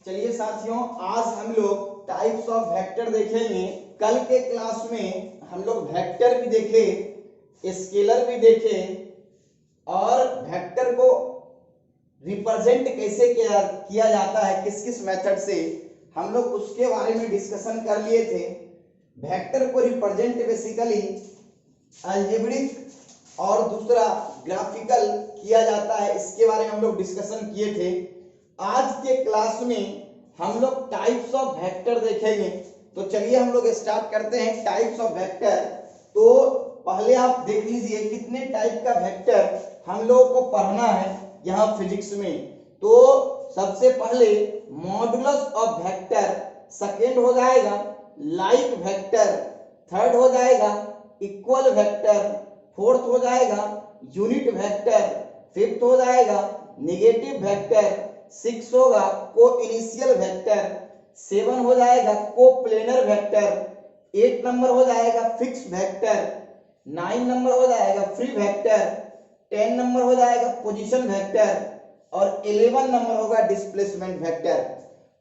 चलिए साथियों, आज हम लोग टाइप्स ऑफ वेक्टर देखेंगे। कल के क्लास में हम लोग वेक्टर भी देखे, स्केलर भी देखे और वेक्टर को रिप्रेजेंट कैसे किया जाता है, किस किस मेथड से, हम लोग उसके बारे में डिस्कशन कर लिए थे। वेक्टर को रिप्रेजेंट बेसिकली अलजेब्रिक और दूसरा ग्राफिकल किया जाता है, इसके बारे में हम लोग डिस्कशन किए थे। आज के क्लास में हम लोग टाइप्स ऑफ वेक्टर देखेंगे। तो चलिए हम लोग स्टार्ट करते हैं टाइप्स ऑफ वेक्टर। तो पहले आप देख लीजिए कितने टाइप का वेक्टर हम लोगों को पढ़ना है यहाँ फिजिक्स में। तो सबसे पहले मॉडुलस ऑफ वेक्टर, सेकेंड हो जाएगा लाइक वेक्टर, थर्ड हो जाएगा इक्वल वेक्टर, फोर्थ हो जाएगा यूनिट वेक्टर, फिफ्थ हो जाएगा नेगेटिव वेक्टर, सिक्स होगा को इनिशियल वेक्टर, सेवन हो जाएगा को प्लेनर वेक्टर, 8 नंबर हो जाएगा फिक्स वेक्टर, 9 नंबर हो जाएगा फ्री वेक्टर, 10 नंबर हो जाएगा पोजीशन वेक्टर और 11 नंबर होगा डिस्प्लेसमेंट वेक्टर।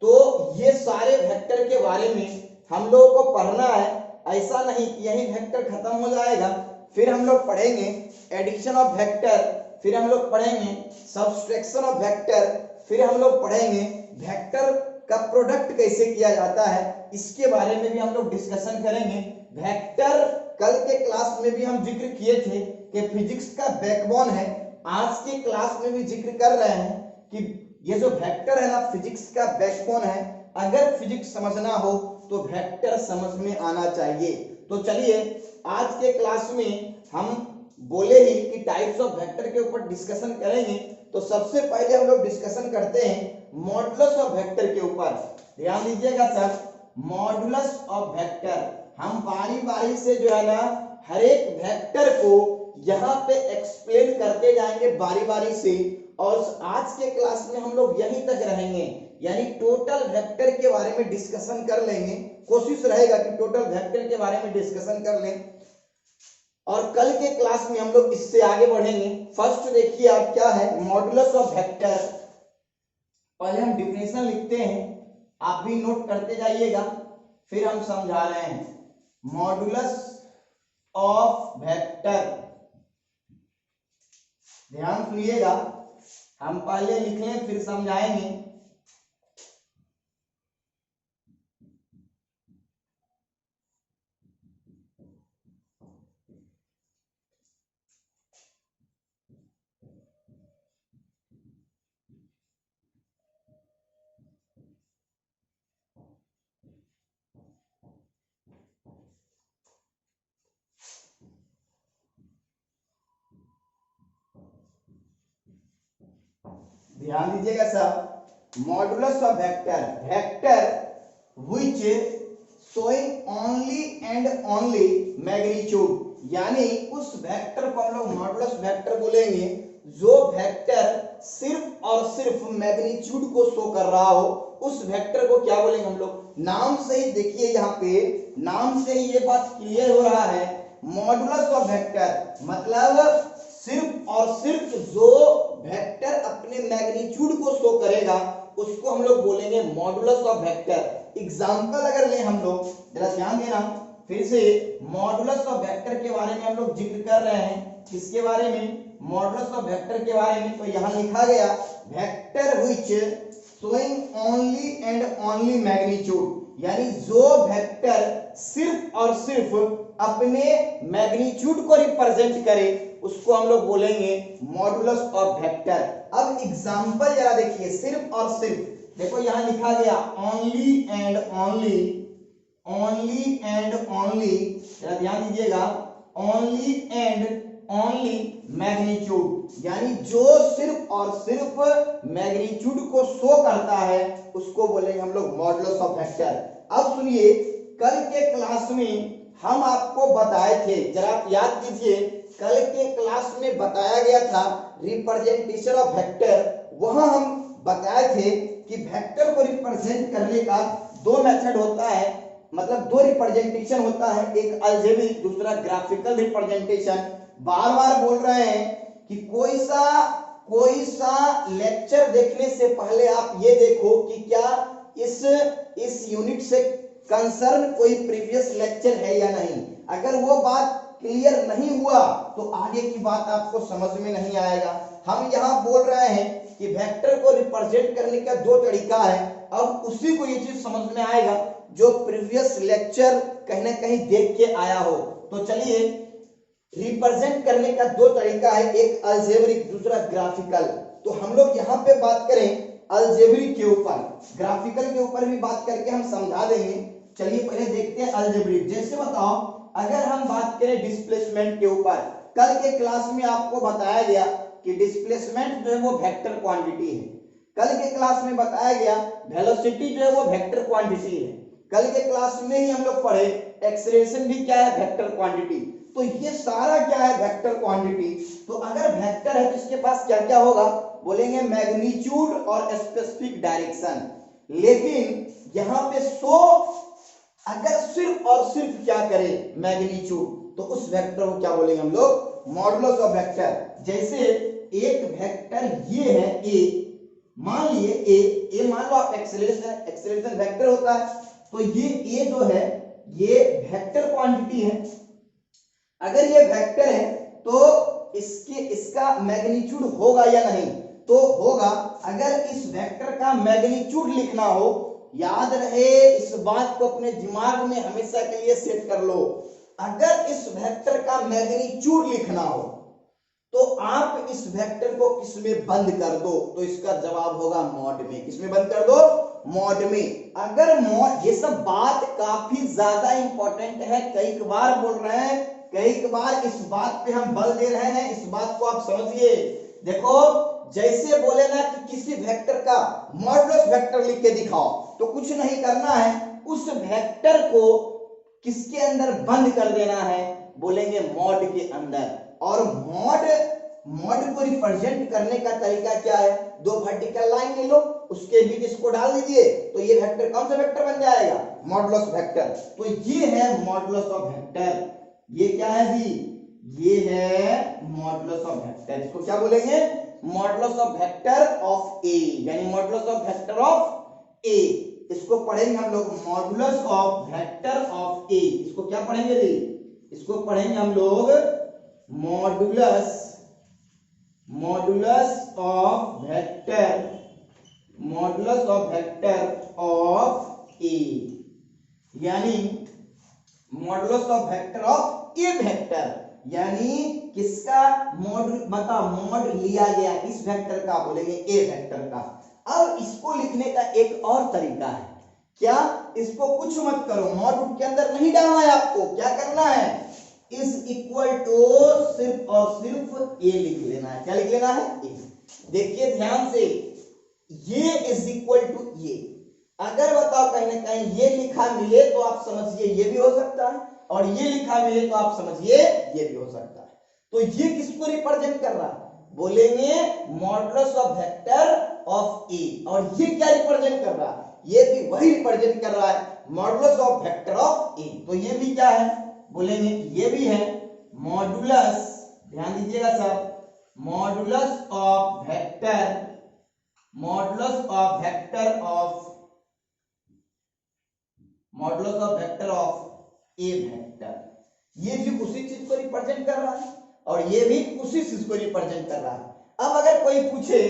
तो ये सारे वेक्टर के बारे में हम लोगों को पढ़ना है। ऐसा नहीं कि यही वेक्टर खत्म हो जाएगा, फिर हम लोग पढ़ेंगे एडिशन ऑफ वेक्टर, फिर हम लोग पढ़ेंगे सब्सट्रैक्शन ऑफ वेक्टर, फिर हम लोग पढ़ेंगे वेक्टर का प्रोडक्ट कैसे किया जाता है, इसके बारे में भी हम लोग डिस्कशन करेंगे। वेक्टर कल के क्लास में भी हम जिक्र किए थे कि फिजिक्स का बैकबोन है। आज के क्लास में भी जिक्र कर रहे हैं कि ये जो वेक्टर है ना, फिजिक्स का बैकबोन है। अगर फिजिक्स समझना हो तो वेक्टर समझ में आना चाहिए। तो चलिए आज के क्लास में हम बोले ही कि टाइप्स ऑफ वेक्टर के ऊपर डिस्कशन करेंगे। तो सबसे पहले हम लोग डिस्कशन करते हैं मॉडुलस ऑफ वेक्टर के ऊपर। ध्यान दीजिएगा सर, मॉडुलस ऑफ वेक्टर हम बारी बारी से जो है ना हर एक वेक्टर को यहाँ पे एक्सप्लेन करते जाएंगे बारी बारी से। और आज के क्लास में हम लोग यहीं तक रहेंगे, यानी टोटल वेक्टर के बारे में डिस्कशन कर लेंगे। कोशिश रहेगा कि टोटल वेक्टर के बारे में डिस्कशन कर लें और कल के क्लास में हम लोग इससे आगे बढ़ेंगे। फर्स्ट देखिए आप क्या है मॉडुलस ऑफ वेक्टर। पहले हम डिफिनेशन लिखते हैं, आप भी नोट करते जाइएगा, फिर हम समझा रहे हैं। मॉडुलस ऑफ वेक्टर, ध्यान सुनिएगा, हम पहले लिख लें फिर समझाएंगे। ध्यान दीजिएगा सब, modulus of vector, vector which showing only and only magnitude, यानी उस वेक्टर को हम लोग मॉडुलस वेक्टर बोलेंगे जो वेक्टर सिर्फ और सिर्फ मैग्नीट्यूड को शो कर रहा हो, उस वेक्टर को क्या बोलेंगे हम लोग। नाम से ही देखिए, यहाँ पे नाम से ही ये बात क्लियर हो रहा है। मॉडुलस ऑफ वेक्टर मतलब सिर्फ और सिर्फ जो वेक्टर अपने मैग्नीट्यूड को शो करेगा उसको हम लोग बोलेंगे मॉडुलस ऑफ वेक्टर। एग्जांपल अगर लें हम लोग, जरा ध्यान देना, फिर से मॉडुलस ऑफ वेक्टर के बारे में हम लोग जिक्र कर रहे हैं। किसके बारे में? मॉडुलस ऑफ वेक्टर के बारे में। तो यहाँ लिखा गया vector which showing only and only magnitude, यानी जो वेक्टर सिर्फ और सिर्फ अपने मैग्नीट्यूड को रिप्रेजेंट करे उसको हम लोग बोलेंगे मॉडुलस ऑफ वेक्टर। अब एग्जांपल जरा देखिए, सिर्फ और सिर्फ, देखो यहां लिखा गया only and only, only and only, जरा ध्यान दीजिएगा, ओनली एंड ओनली मैग्नीट्यूड, यानी जो सिर्फ और सिर्फ मैग्नीट्यूड को शो करता है उसको बोलेंगे हम लोग मॉडुलस ऑफ वेक्टर। अब सुनिए, कल के क्लास में हम आपको बताए थे, जरा याद कीजिए, कल के क्लास में बताया गया था रिप्रेजेंटेशन ऑफ वेक्टर। वहां हम बताए थे कि वेक्टर को रिप्रेजेंट करने का दो मेथड होता है, मतलब दो रिप्रेजेंटेशन होता है, एक अलजेब्रिक, दूसरा ग्राफिकल रिप्रेजेंटेशन। बार बार बोल रहे हैं कि कोई सा लेक्चर देखने से पहले आप ये देखो कि क्या इस यूनिट से कंसर्न कोई प्रीवियस लेक्चर है या नहीं। अगर वो बात क्लियर नहीं हुआ तो आगे की बात आपको समझ में नहीं आएगा। हम यहाँ बोल रहे हैं कि वेक्टर को रिप्रेजेंट करने का दो तरीका है। अब उसी को ये चीज समझ में आएगा जो प्रीवियस लेक्चर कहीं ना कहीं देख के आया हो। तो चलिए, रिप्रेजेंट करने का दो तरीका है, एक अलजेब्रिक, दूसरा ग्राफिकल। तो हम लोग यहाँ पे बात करें अलजेब्रिक के ऊपर, ग्राफिकल के ऊपर भी बात करके हम समझा देंगे। चलिए पहले देखते हैं अलजेब्रिक। जैसे बताओ, अगर हम बात करें डिस्प्लेसमेंट के ऊपर, कल के क्लास में आपको बताया गया कि डिस्प्लेसमेंट जो है वो वेक्टर क्वांटिटी है। कल के क्लास में बताया गया वेलोसिटी जो है वो वेक्टर क्वांटिटी है। कल के क्लास में ही हम लोग पढ़े एक्सेलरेशन भी क्या है, वेक्टर क्वांटिटी। तो ये सारा क्या है, वेक्टर क्वांटिटी। तो अगर वेक्टर है तो इसके पास क्या क्या होगा, बोलेंगे मैग्नीट्यूड और स्पेसिफिक डायरेक्शन। लेकिन यहाँ पे अगर सिर्फ और सिर्फ क्या करे, मैग्नीट्यूड, तो उस वेक्टर को क्या बोलेंगे हम लोग, मॉडुलस ऑफ वेक्टर। जैसे एक वेक्टर ये है ए, मान लिए ए मान लो आप एक्सेलरेशन वेक्टर होता है। तो ये ए जो है ये वेक्टर क्वांटिटी है। अगर ये वेक्टर है तो इसका मैग्नीट्यूड होगा या नहीं, तो होगा। अगर इस वेक्टर का मैग्नीट्यूड लिखना हो, याद रहे इस बात को अपने दिमाग में हमेशा के लिए सेट कर लो, अगर इस वेक्टर का मैग्नीट्यूड लिखना हो तो आप इस वेक्टर को किसमें बंद कर दो, तो इसका जवाब होगा मॉड में। किसमें बंद कर दो, मॉड में। अगर मॉड, ये सब बात काफी ज्यादा इंपॉर्टेंट है, कई बार बोल रहे हैं, कई बार इस बात पे हम बल दे रहे हैं, इस बात को आप समझिए। देखो, जैसे बोले ना कि किसी वेक्टर का मॉडुलस वेक्टर लिख के दिखाओ, तो कुछ नहीं करना है, उस वेक्टर को किसके अंदर बंद कर देना है, बोलेंगे मॉड के अंदर। और मॉड को रिप्रेजेंट करने का तरीका क्या है, दो वर्टिकल लाइन ले लो, उसके बीच इसको डाल दीजिए, तो ये वेक्टर कौन सा वेक्टर बन जाएगा, मॉडुलस वेक्टर। तो ये है मॉडुलस ऑफ वेक्टर। ये क्या है जी, ये है मॉडुलस ऑफ वेक्टर। इसको क्या बोलेंगे, modulus of vector of A, यानी modulus of vector of A. इसको पढ़ेंगे हम लोग modulus of vector of A. इसको क्या पढ़ेंगे जी, इसको पढ़ेंगे हम लोग modulus of vector, modulus of vector of A, यानी modulus of vector of A vector, यानी किसका मॉड, बताओ मॉड लिया गया इस वेक्टर का, बोलेंगे ए वेक्टर का। अब इसको लिखने का एक और तरीका है, क्या, इसको कुछ मत करो, मॉड के अंदर नहीं डालना है आपको, क्या करना है, इज इक्वल टू सिर्फ और सिर्फ ए लिख लेना है। क्या लिख लेना है, ए। देखिए ध्यान से, ये इज इक्वल टू ये। अगर बताओ कहीं ना कहीं ये लिखा मिले तो आप समझिए ये भी हो सकता है, और ये लिखा मिले तो आप समझिए ये भी हो सकता है। तो ये किसको रिप्रेजेंट कर रहा है, बोलेंगे मॉडुलस ऑफ वेक्टर ऑफ ए। और ये क्या रिप्रेजेंट कर रहा है, ये भी वही रिप्रेजेंट कर रहा है, मॉडुलस ऑफ वेक्टर ऑफ ए। तो ये भी क्या है, बोलेंगे ये भी है मॉडुलस, ध्यान दीजिएगा सब, modulus of vector, modulus of vector of, modulus of vector of A vector. ये भी उसी चीज को रिप्रेजेंट कर रहा है और ये भी उसी चीज को रिप्रेजेंट कर रहा है। अब अगर कोई पूछे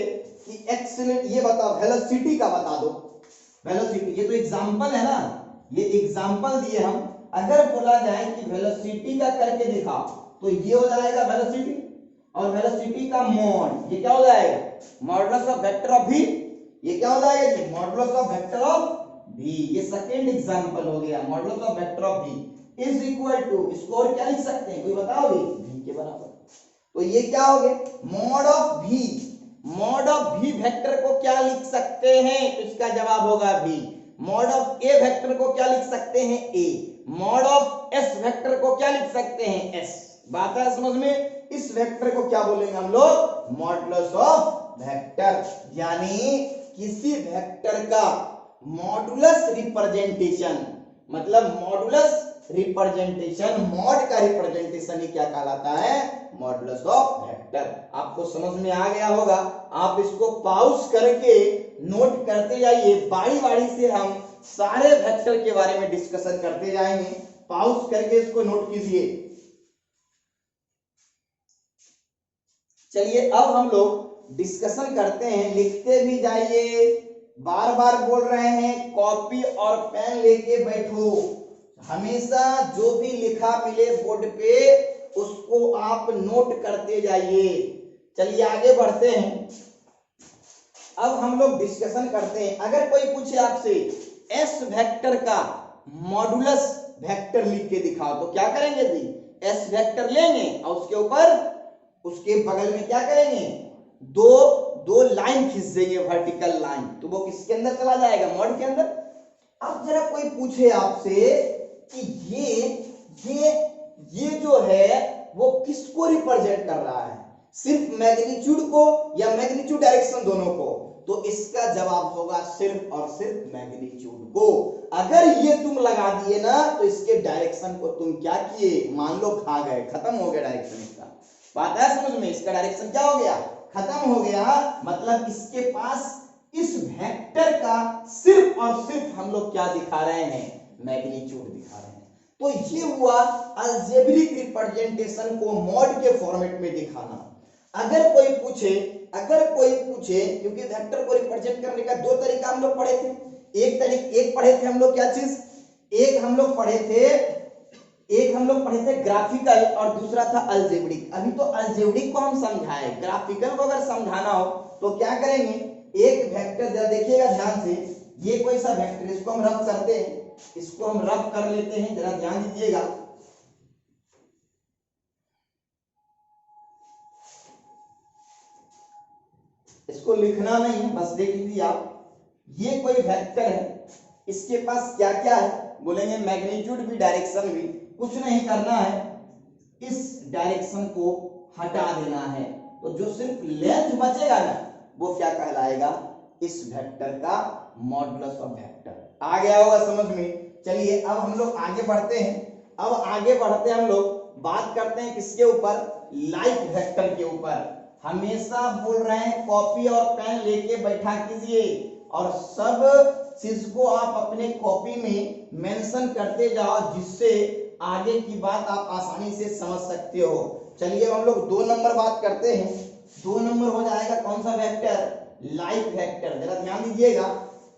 कि एक्सीलरेट, ये बताओ वेलोसिटी का बता दो, वेलोसिटी, ये तो एग्जांपल है ना, ये एग्जांपल दिए हम। अगर बोला जाए कि वेलोसिटी का करके दिखाओ, तो ये हो जाएगा वेलोसिटी, और वेलोसिटी का मॉड, ये क्या हो जाएगा, मॉडुलस ऑफ वेक्टर ऑफ भी, ये क्या हो जाएगा जी, मॉडुलस ऑफ वेक्टर ऑफ भी। ये सेकंड एग्जांपल हो गया, मॉडुलस ऑफ वेक्टर ऑफ भी इज इक्वल टू, इसको और क्या लिख सकते हैं, कोई बताओगे, भी के बराबर। तो ये क्या हो गया, मॉड ऑफ भी। मॉड ऑफ भी वेक्टर को क्या लिख सकते हैं, तो इसका जवाब होगा भी। मॉड ऑफ ए वेक्टर को क्या लिख सकते हैं, ए। मॉड ऑफ एस वेक्टर को क्या लिख सकते हैं, एस। बात है समझ में। इस वेक्टर को क्या बोलेंगे हम लोग, मॉडुलस ऑफ वेक्टर, यानी किसी वेक्टर का मॉडुलस रिप्रेजेंटेशन, मतलब मॉडुलस रिप्रेजेंटेशन, मॉड का रिप्रेजेंटेशन ही क्या कहलाता है, मॉडुलस ऑफ वेक्टर। वेक्टर। आपको समझ में आ गया होगा, आप इसको पॉज करके नोट करते जाइए, बारी बारी से हम सारे वेक्टर के बारे में डिस्कशन करते जाएंगे। पॉज करके इसको नोट कीजिए। चलिए अब हम लोग डिस्कशन करते हैं, लिखते भी जाइए, बार बार बोल रहे हैं कॉपी और पेन लेके बैठो। हमेशा जो भी लिखा मिले बोर्ड पे उसको आप नोट करते जाइए। चलिए आगे बढ़ते हैं। अब हम लोग डिस्कशन करते हैं, अगर कोई पूछे आपसे एस वेक्टर का मॉडुलस वेक्टर लिख के दिखाओ तो क्या करेंगे जी? एस वेक्टर लेंगे और उसके ऊपर उसके बगल में क्या करेंगे? दो लाइन खींच देंगे, वर्टिकल लाइन, तो वो किसके अंदर चला जाएगा? मॉड के अंदर। अब जरा कोई पूछे आपसे कि ये जो है वो किसको रिप्रेजेंट कर रहा है, सिर्फ मैग्नीट्यूड को या मैग्नीट्यूड डायरेक्शन दोनों को? तो इसका जवाब होगा सिर्फ और सिर्फ मैग्नीट्यूड को। अगर ये तुम लगा दिए ना तो इसके डायरेक्शन को तुम क्या किए? मान लो खा गए, खत्म हो गया डायरेक्शन इसका। बात है समझ में? इसका डायरेक्शन क्या हो गया? खत्म हो गया। मतलब इसके पास इस वेक्टर का सिर्फ और सिर्फ हम लोग क्या दिखा रहे हैं? मैग्नीट्यूड दिखा रहे हैं। तो ये हुआ अलजेब्रिक रिप्रेजेंटेशन को मॉड के फॉर्मेट में दिखाना। अगर कोई पूछे क्योंकि वेक्टर को रिप्रेजेंट करने का दो तरीका हम लोग पढ़े थे। एक पढ़े थे हम लोग क्या चीज? एक हम लोग पढ़े थे ग्राफिकल और दूसरा था अलजेब्रिक। अभी तो अलजेब्रिक को हम समझाए, ग्राफिकल को अगर समझाना हो तो क्या करेंगे? एक वेक्टर जरा देखिएगा ध्यान से, ये कोई सा वेक्टर, इसको हम रफ करते हैं, इसको हम रफ कर लेते हैं, जरा ध्यान दीजिएगा। इसको लिखना नहीं है, बस देख लीजिए आप। ये कोई वेक्टर है, इसके पास क्या क्या है? बोलेंगे मैग्नीट्यूड भी डायरेक्शन भी। कुछ नहीं करना है, इस डायरेक्शन को हटा देना है, तो जो सिर्फ लेंथ बचेगा ना वो क्या कहलाएगा? इस वेक्टर का मॉडुलस ऑफ वेक्टर। आ गया होगा समझ में? चलिए अब हम लोग आगे बढ़ते हैं। हम लोग बात करते हैं किसके ऊपर? लाइक वेक्टर के ऊपर। हमेशा बोल रहे हैं कॉपी और पेन लेके बैठा कीजिए और सब चीज को आप अपने कॉपी में मेंशन करते जाओ, जिससे आगे की बात आप आसानी से समझ सकते हो। चलिए हम लोग 2 नंबर बात करते हैं। 2 नंबर हो जाएगा कौन सा वेक्टर? Like vector. जरा ध्यान दीजिएगा,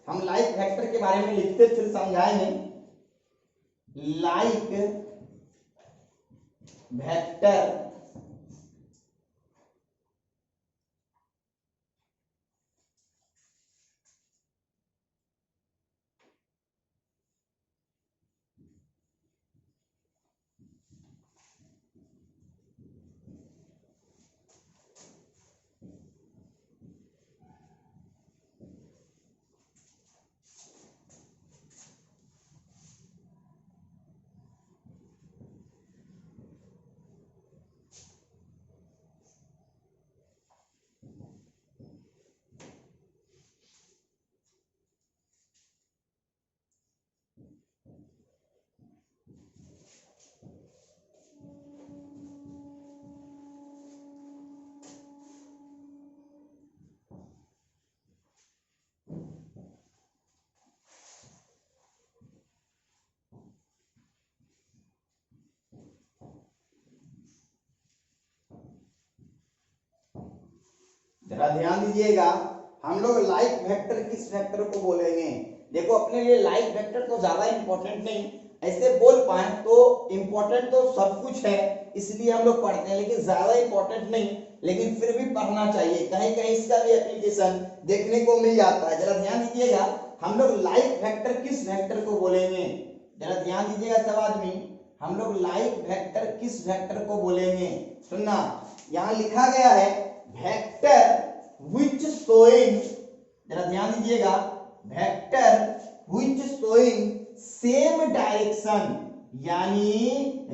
हम लाइक वेक्टर के बारे में लिखते फिर समझाएंगे। लाइक वेक्टर जरा ध्यान दीजिएगा, हम लोग लाइक वेक्टर किस वेक्टर को बोलेंगे? देखो अपने लिए लाइक वेक्टर तो ज्यादा इंपॉर्टेंट नहीं, ऐसे बोल पाए तो इंपॉर्टेंट तो सब कुछ है इसलिए हम लोग पढ़ते हैं, लेकिन ज्यादा इंपॉर्टेंट नहीं, लेकिन फिर भी पढ़ना चाहिए, कहीं कहीं इसका भी एप्लीकेशन देखने को मिल जाता है। जरा ध्यान दीजिएगा, हम लोग लाइक वेक्टर किस वेक्टर को बोलेंगे? जरा ध्यान दीजिएगा सब आदमी, हम लोग लाइक वेक्टर किस वेक्टर को बोलेंगे? सुनना, यहाँ लिखा गया है वेक्टर which showing, जरा ध्यान दीजिएगा, vector which showing same direction, यानी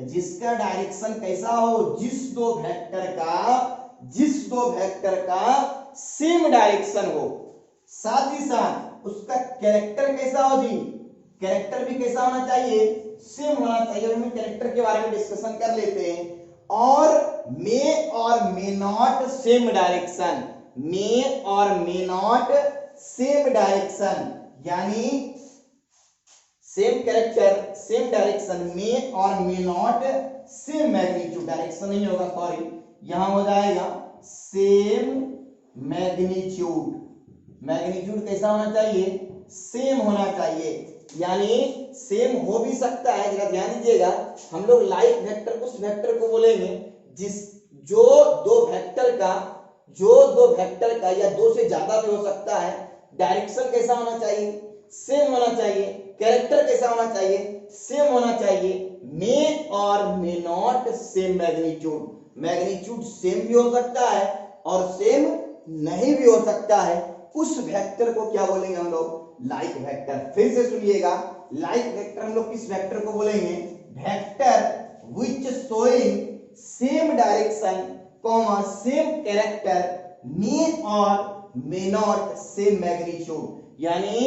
जिसका डायरेक्शन कैसा हो? जिस दो वेक्टर का सेम डायरेक्शन हो, साथ ही साथ उसका कैरेक्टर कैसा हो जी? कैरेक्टर भी कैसा होना चाहिए? सेम होना चाहिए। हम कैरेक्टर के बारे में डिस्कशन कर लेते हैं। और मे नॉट सेम डायरेक्शन, मे और मे नॉट सेम डायरेक्शन, यानी सेम कैरेक्टर सेम डायरेक्शन, मे और may not same magnitude, direction नहीं होगा सॉरी, यहां हो जाएगा सेम मैग्नीट्यूड। मैग्नीट्यूड कैसा होना चाहिए? सेम होना चाहिए, यानी सेम हो भी सकता है, जरा ध्यान दीजिएगा, हम लोग लाइक वेक्टर उस वेक्टर को बोलेंगे जिस जो दो वेक्टर का या दो से ज्यादा भी हो सकता है, डायरेक्शन कैसा होना चाहिए? सेम होना चाहिए, कैरेक्टर कैसा होना चाहिए? सेम होना चाहिए। मे और may not same magnitude, magnitude same भी हो सकता है और सेम नहीं भी हो सकता है, उस वेक्टर को क्या बोलेंगे हम लोग? Like vector. फिर से सुनिएगा, लाइक वेक्टर हम लोग किस वेक्टर को बोलेंगे? Vector which showing same direction comma same character may और मे नॉट सेम मैग्नीट्यूड, यानी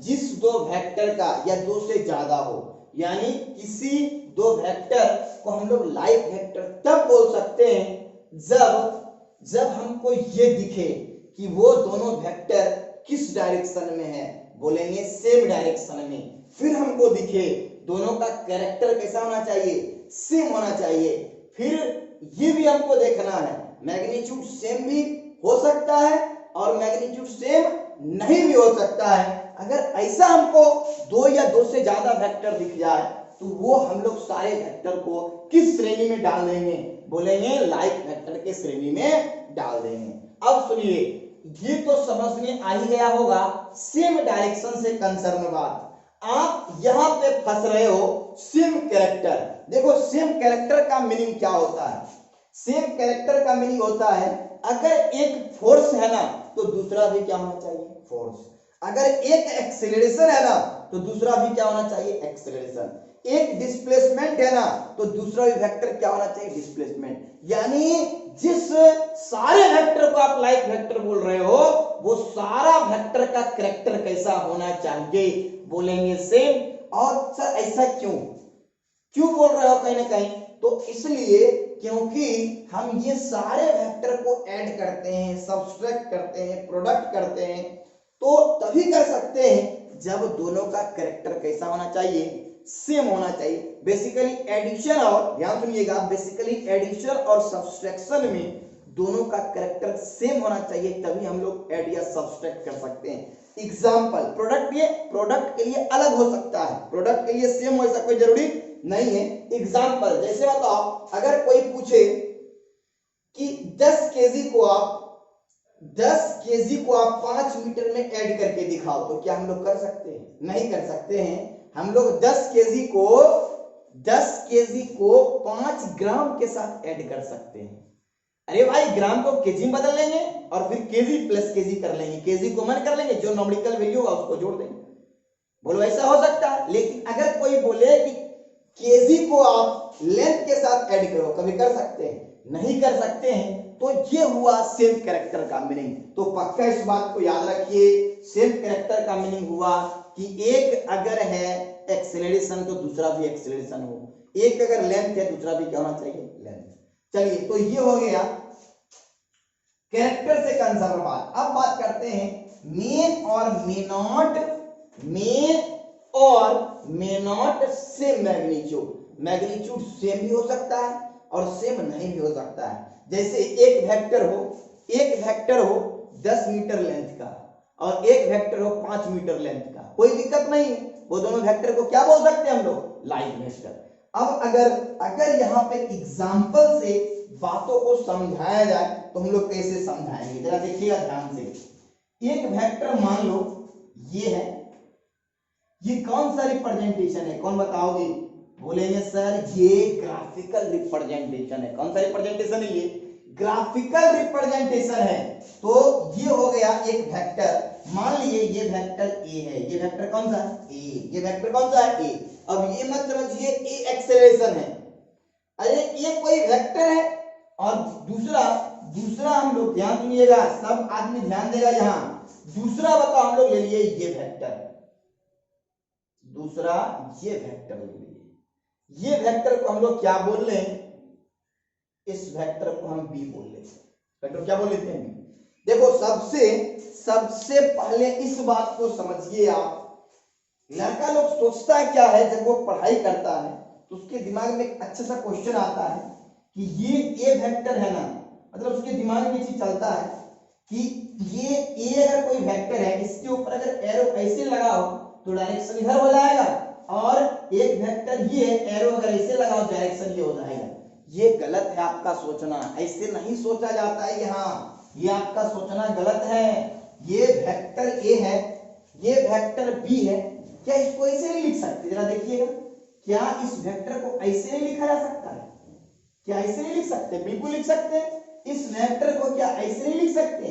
जिस दो वेक्टर का या दो से ज्यादा हो, यानी किसी दो वेक्टर को हम लोग लाइक वेक्टर तब बोल सकते हैं जब हमको ये दिखे कि वो दोनों वेक्टर किस डायरेक्शन में है, बोलेंगे सेम डायरेक्शन में। फिर हमको दिखे दोनों का कैरेक्टर कैसा होना चाहिए? सेम होना चाहिए। फिर ये भी हमको देखना है मैग्नीट्यूड सेम भी हो सकता है और मैग्नीट्यूड सेम नहीं भी हो सकता है। अगर ऐसा हमको दो या दो से ज्यादा वेक्टर दिख जाए तो वो हम लोग सारे वेक्टर को किस श्रेणी में डाल देंगे? बोलेंगे लाइक वेक्टर के श्रेणी में डाल देंगे। अब सुनिए, ये तो समझ में आ ही गया होगा सेम डायरेक्शन से कंसर्न बात। आप यहां पे फंस रहे हो सेम कैरेक्टर। देखो सेम कैरेक्टर का मीनिंग क्या होता है? सेम कैरेक्टर का मीनिंग होता है अगर एक फोर्स है ना तो दूसरा भी क्या होना चाहिए? फोर्स। अगर एक एक्सेलरेशन है ना तो दूसरा भी क्या होना चाहिए? एक्सेलरेशन। एक डिस्प्लेसमेंट है ना तो दूसरा भी वेक्टर क्या होना चाहिए? डिस्प्लेसमेंट। यानी जिस सारे वेक्टर को आप लाइक वेक्टर बोल रहे हो वो सारा वेक्टर का कैरेक्टर कैसा होना चाहिए? बोलेंगे सेम। और सर ऐसा क्यों बोल रहे हो कहीं ना कहीं? तो इसलिए क्योंकि हम ये सारे वेक्टर को ऐड करते हैं, सब्सट्रैक्ट करते हैं, प्रोडक्ट करते हैं, तो तभी कर सकते हैं जब दोनों का कैरेक्टर कैसा होना चाहिए? सेम होना चाहिए। बेसिकली एडिशन, और ध्यान सुनिएगा, बेसिकली एडिशन और सब्सट्रैक्शन में दोनों का कैरेक्टर सेम होना चाहिए, तभी हम लोग ऐड या सब्सट्रैक्ट कर सकते हैं। एग्जांपल, प्रोडक्ट के लिए अलग हो सकता है, प्रोडक्ट के लिए सेम हो, ऐसा कोई जरूरी नहीं है। एग्जांपल जैसे बताओ, अगर कोई पूछे कि 10 केजी को आप 5 मीटर में ऐड करके दिखाओ, तो क्या हम लोग कर सकते हैं? नहीं कर सकते हैं। हम लोग 10 केजी को 5 ग्राम के साथ ऐड कर सकते हैं। अरे भाई, ग्राम को केजी में बदल लेंगे और फिर केजी प्लस केजी कर लेंगे, केजी को मन कर लेंगे, जो नॉमिनल वैल्यू होगा उसको जोड़ देंगे। बोलो ऐसा हो सकता है। लेकिन अगर कोई बोले कि केजी को आप लेंथ के साथ ऐड करो, कभी कर सकते हैं? नहीं कर सकते हैं। तो ये हुआ सेम कैरेक्टर का मीनिंग। तो पक्का इस बात को याद रखिए, सेम कैरेक्टर का मीनिंग हुआ कि एक अगर है एक्सेलरेशन तो दूसरा भी एक्सेलरेशन हो, एक अगर लेंथ है दूसरा भी क्या होना चाहिए? लेंथ। चलिए, तो ये हो गया कैरेक्टर से कंसर्न बात। अब बात करते हैं मे और may not same magnitude. Magnitude same भी हो सकता है और सेम नहीं भी हो सकता है। जैसे एक वेक्टर हो 10 मीटर लेंथ का और एक वेक्टर हो 5 मीटर लेंथ का, कोई दिक्कत नहीं है, वो दोनों वेक्टर को क्या बोल सकते हैं हम लोग? Like vector. अब अगर यहाँ पे एग्जाम्पल से बातों को समझाया जाए तो हम लोग कैसे समझाएंगे, जरा देखिएगा ध्यान से। एक वेक्टर मान लो ये है, ये कौन सा रिप्रेजेंटेशन है? कौन बताओगे? बोलेंगे सर ये ग्राफिकल रिप्रेजेंटेशन है। कौन सा रिप्रेजेंटेशन है? ये ग्राफिकल रिप्रेजेंटेशन है। तो ये हो गया एक वेक्टर। मान लिए ये वेक्टर ए है, ये वेक्टर कौन सा है? ए। ये वेक्टर कौन सा है? ए। अब ये मत समझिए ए एक्सेलरेशन है, अरे ये कोई वेक्टर है। और दूसरा हम लोग ध्यान सुनिएगा, सब आदमी ध्यान देगा यहां। दूसरा बताओ हम लोग ले लिए ये वेक्टर, दूसरा ये वेक्टर ले लिए। ये वेक्टर को हम लोग क्या बोल रहे हैं? इस वेक्टर को हम बी बोल लेते हैं। वेक्टर क्या बोल लेते हैं? बी। देखो सबसे पहले इस बात को समझिए आप, लड़का लोग सोचता है क्या है, जब वो पढ़ाई करता है तो उसके दिमाग में एक अच्छा सा क्वेश्चन आता है कि ये ए वेक्टर है ना, मतलब उसके दिमाग में ये चीज चलता है कि ये ए अगर कोई वेक्टर है, इसके ऊपर अगर एरो ऐसे लगाओ तो डायरेक्शन इधर हो जाएगा, और एक वेक्टर ये एरो अगर ऐसे लगाओ डायरेक्शन ये हो जाएगा। ये गलत है आपका सोचना, ऐसे नहीं सोचा जाता है यहाँ, ये आपका सोचना गलत है। ये वेक्टर ए है, ये वेक्टर बी है, क्या इसको ऐसे नहीं लिख सकते? जरा देखिएगा, क्या इस वेक्टर को ऐसे नहीं लिखा जा सकता है? क्या ऐसे नहीं लिख सकते? बिल्कुल लिख सकते हैं। इस वेक्टर को क्या ऐसे नहीं लिख सकते?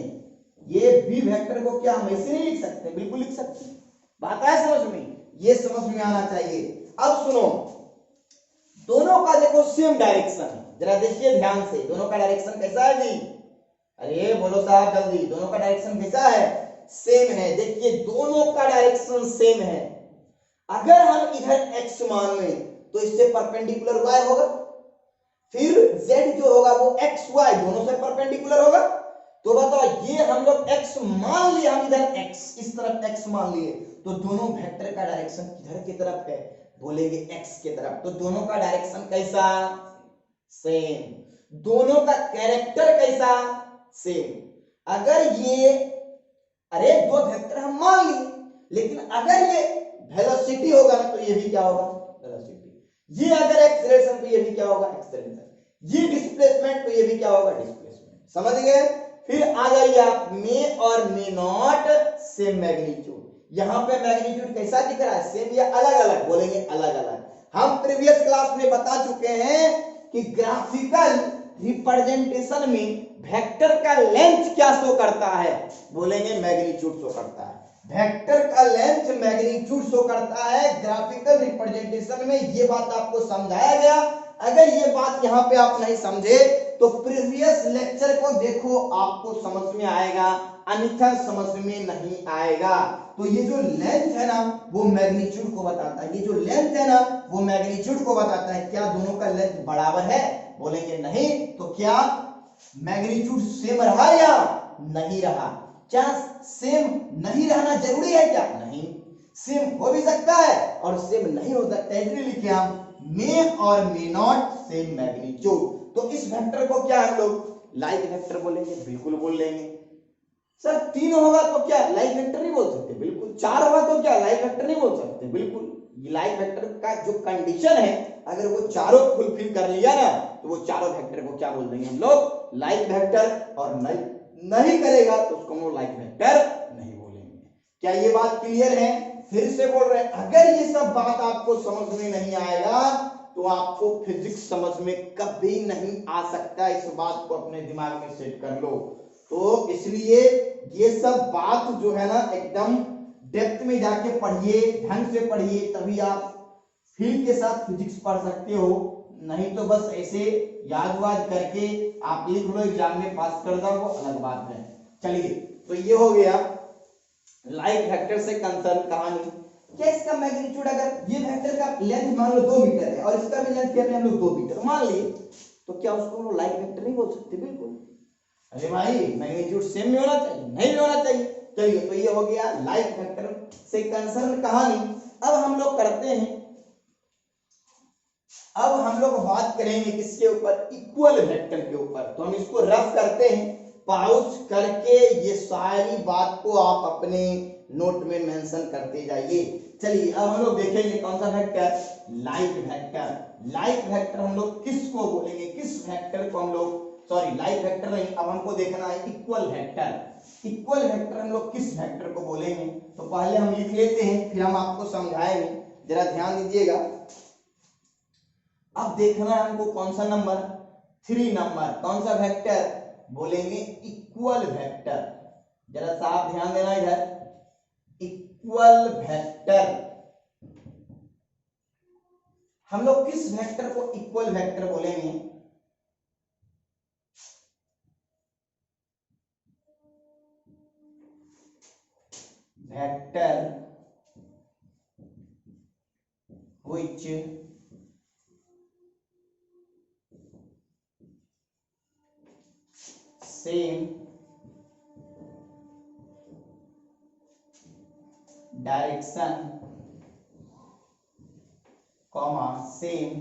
ये बी वेक्टर को क्या हम ऐसे नहीं लिख सकते? बिल्कुल लिख सकते हैं। बात है समझ में? ये समझ में आना चाहिए। अब सुनो, दोनों का देखो सेम डायरेक्शन है, जरा देखिए ध्यान से, दोनों का डायरेक्शन कैसा है जी? अरे बोलो साहब जल्दी, दोनों का डायरेक्शन कैसा है? सेम है। देखिए दोनों का डायरेक्शन सेम है। अगर हम इधर x मान लें तो इससे परपेंडिकुलर y होगा, फिर z जो होगा वो x y दोनों से परपेंडिकुलर होगा। तो बताओ ये हम लोग x मान लिए, हम इधर x इस तरफ x मान लिए, तो दोनों वेक्टर का डायरेक्शन किधर की तरफ है? बोलेंगे x की तरफ। तो दोनों का डायरेक्शन कैसा? सेम। दोनों का कैरेक्टर कैसा? सेम। अगर ये, अरे दो वेक्टर हम मान लिए, लेकिन अगर ये वेलोसिटी होगा ना तो ये भी क्या होगा? वेलोसिटी। ये अगर एक्सेलरेशन तो ये भी क्या होगा? एक्सेलरेशन। ये डिस्प्लेसमेंट तो ये भी क्या होगा? डिस्प्लेसमेंट। समझ गए? फिर आ जाइए आप, मे और मे नॉट सेम मैग्नीट्यूड। यहां पे मैग्नीट्यूड कैसा दिख रहा है? सेम या अलग अलग? बोलेंगे अलग अलग। हम प्रीवियस क्लास में बता चुके हैं कि ग्राफिकल रिप्रेजेंटेशन में वेक्टर का लेंथ क्या शो करता है? बोलेंगे मैग्नीट्यूड शो करता है। वेक्टर का लेंथ मैग्नीट्यूड शो करता है ग्राफिकल रिप्रेजेंटेशन में। ये बात आपको समझाया गया। अगर ये बात यहाँ पे आप नहीं समझे तो प्रीवियस लेक्चर को देखो, आपको समझ में आएगा, अन्यथा समझ में नहीं आएगा। तो ये जो लेंथ है ना वो मैग्नीट्यूड को बताता है, ये जो लेंथ है ना वो मैग्नीट्यूड को बताता है। क्या दोनों का लेंथ बराबर है? बोलेंगे नहीं। तो क्या मैग्नीट्यूड सेम रहा या नहीं रहा? क्या सेम नहीं रहना जरूरी है? क्या नहीं, सेम हो भी सकता है और सेम नहीं हो सकता है। इसलिए लिखे हम मे और मे नॉट सेम मैग्नीट्यूड। तो इस वेक्टर को क्या हम लोग लाइक वेक्टर बोलेंगे? बिल्कुल बोल लेंगे। सर 3 होगा तो क्या लाइक वेक्टर नहीं बोल सकते? बिल्कुल। 4 होगा तो क्या लाइक वेक्टर नहीं बोल सकते? बिल्कुल। लाइक वेक्टर का जो कंडीशन है, अगर वो चारों फुलफिल कर लिया ना तो वो चारों वेक्टर को क्या बोल देंगे हम लोग? Like vector. और नहीं करेगा तो उसको हम लोग लाइक वेक्टर नहीं बोलेंगे। क्या ये बात क्लियर है? फिर से बोल रहे हैं, अगर ये सब बात आपको समझ में नहीं आएगा तो आपको फिजिक्स समझ में कभी नहीं आ सकता। इस बात को अपने दिमाग में सेट कर लो। तो इसलिए ये सब बात जो है ना एकदम डेप्थ में जाके पढ़िए, ढंग से पढ़िए, तभी आप फील के साथ फिजिक्स पढ़ सकते हो। नहीं तो बस ऐसे याद वाद करके आप लिख लो, एग्जाम में पास कर दो, वो अलग बात है। चलिए, तो ये हो गया लाइक वेक्टर से कंसर्न कहानी। क्या इसका मैग्नीट्यूड, अगर ये वेक्टर का लेंथ मान लो 2 मीटर है और इसका भी लेंथ क्या हम लोग 2 मीटर मान लिए, तो क्या उसको हम लाइक वेक्टर नहीं बोल सकते? बिल्कुल। अरे भाई मैग्नीट्यूड सेम नहीं होना चाहिए? नहीं होना चाहिए। चलिए, तो ये हो गया लाइक वेक्टर से कंसर्न कहानी। अब हम लोग करते हैं, अब हम लोग बात करेंगे किसके ऊपर? इक्वल वेक्टर के ऊपर। तो हम इसको रफ करते हैं, पाउच करके ये सारी बात को आप अपने नोट में मेंशन करते जाइए। चलिए, अब हम लोग देखेंगे कौन सा vector? Like vector. Like vector हम लोग किसको बोलेंगे? किस वेक्टर को हम लोग, सॉरी लाइक वेक्टर नहीं, अब हमको देखना है इक्वल वेक्टर। इक्वल वेक्टर हम लोग किस वेक्टर को बोलेंगे? तो पहले हम लिख लेते हैं, फिर हम आपको समझाएंगे। जरा ध्यान दीजिएगा। अब देखना है हमको कौन सा नंबर? 3 नंबर। कौन सा वेक्टर? बोलेंगे इक्वल वेक्टर। जरा साफ ध्यान देना इधर, इक्वल वेक्टर। हम लोग किस वेक्टर को इक्वल वेक्टर बोलेंगे? Vector which same direction comma same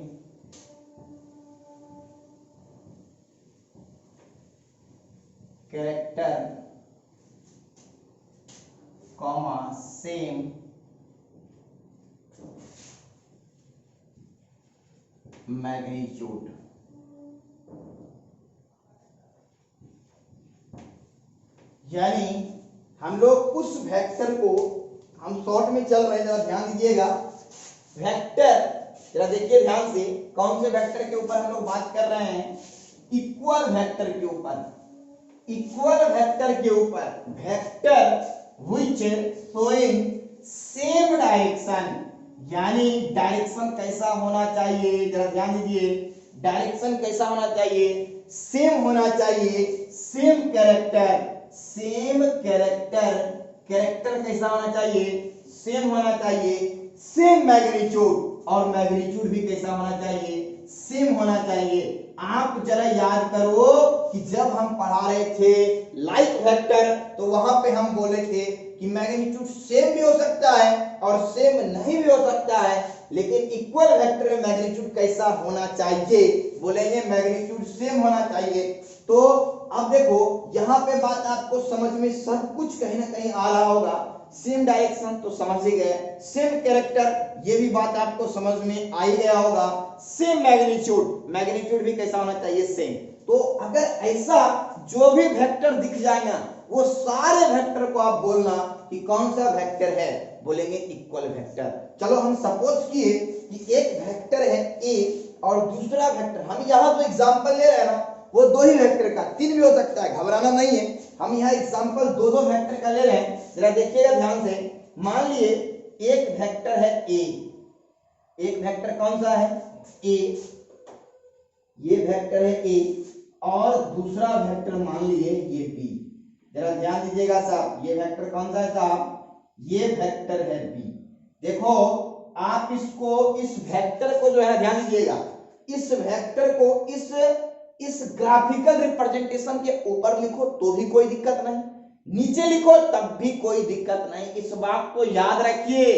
character comma same magnitude. यानी हम लोग उस वेक्टर को, हम शॉर्ट में चल रहे हैं, जरा ध्यान दीजिएगा। वेक्टर, जरा देखिए ध्यान से, कौन से वेक्टर के ऊपर हम लोग बात कर रहे हैं? इक्वल वेक्टर के ऊपर। इक्वल वेक्टर के ऊपर, vector which showing same direction, यानी डायरेक्शन कैसा होना चाहिए? जरा ध्यान दीजिए, डायरेक्शन कैसा होना चाहिए? सेम होना चाहिए। Same character, same character, character कैसा होना चाहिए? सेम होना चाहिए। सेम मैग्नीट्यूड, और मैग्नीट्यूड भी कैसा होना चाहिए? सेम होना चाहिए। आप जरा याद करो कि जब हम पढ़ा रहे थे लाइक वेक्टर, तो वहां पे हम बोले थे कि मैग्नीट्यूड सेम भी हो सकता है और सेम नहीं भी हो सकता है, लेकिन इक्वल वेक्टर में मैग्नीट्यूड कैसा होना चाहिए? बोलेंगे मैग्नीट्यूड सेम होना चाहिए। तो अब देखो, यहाँ पे बात आपको समझ में सब कुछ कहीं ना कहीं आ रहा होगा। सेम डायरेक्शन तो समझ ही गए, सेम कैरेक्टर ये भी बात आपको समझ में आ ही गया होगा। सेम मैग्नीट्यूड, मैग्नीट्यूड भी कैसा होना चाहिए? सेम। तो अगर ऐसा जो भी वेक्टर दिख जाए ना, वो सारे वेक्टर को आप बोलना कि कौन सा वेक्टर है? बोलेंगे इक्वल वेक्टर। चलो हम सपोज किए कि एक वेक्टर है ए और दूसरा वेक्टर, हम यहाँ तो एग्जांपल ले रहे हैं ना, वो दो ही वेक्टर का, तीन भी हो सकता है, घबराना नहीं है। हम यहाँ एग्जांपल दो दो वेक्टर का ले रहे हैं, जरा देखिएगा ध्यान से। मान लिए एक वेक्टर है ए, एक वेक्टर कौन सा है? ए, ये वेक्टर है ए, और दूसरा वेक्टर मान लिए ये बी। जरा ध्यान दीजिएगा साहब, ये वेक्टर कौन सा है साहब? ये वेक्टर है बी। देखो आप इसको, इस वेक्टर को जो है ध्यान दीजिएगा, इस वेक्टर को इस ग्राफिकल रिप्रेजेंटेशन के ऊपर लिखो तो भी कोई दिक्कत नहीं, नीचे लिखो तब भी कोई दिक्कत नहीं। इस बात को याद रखिए,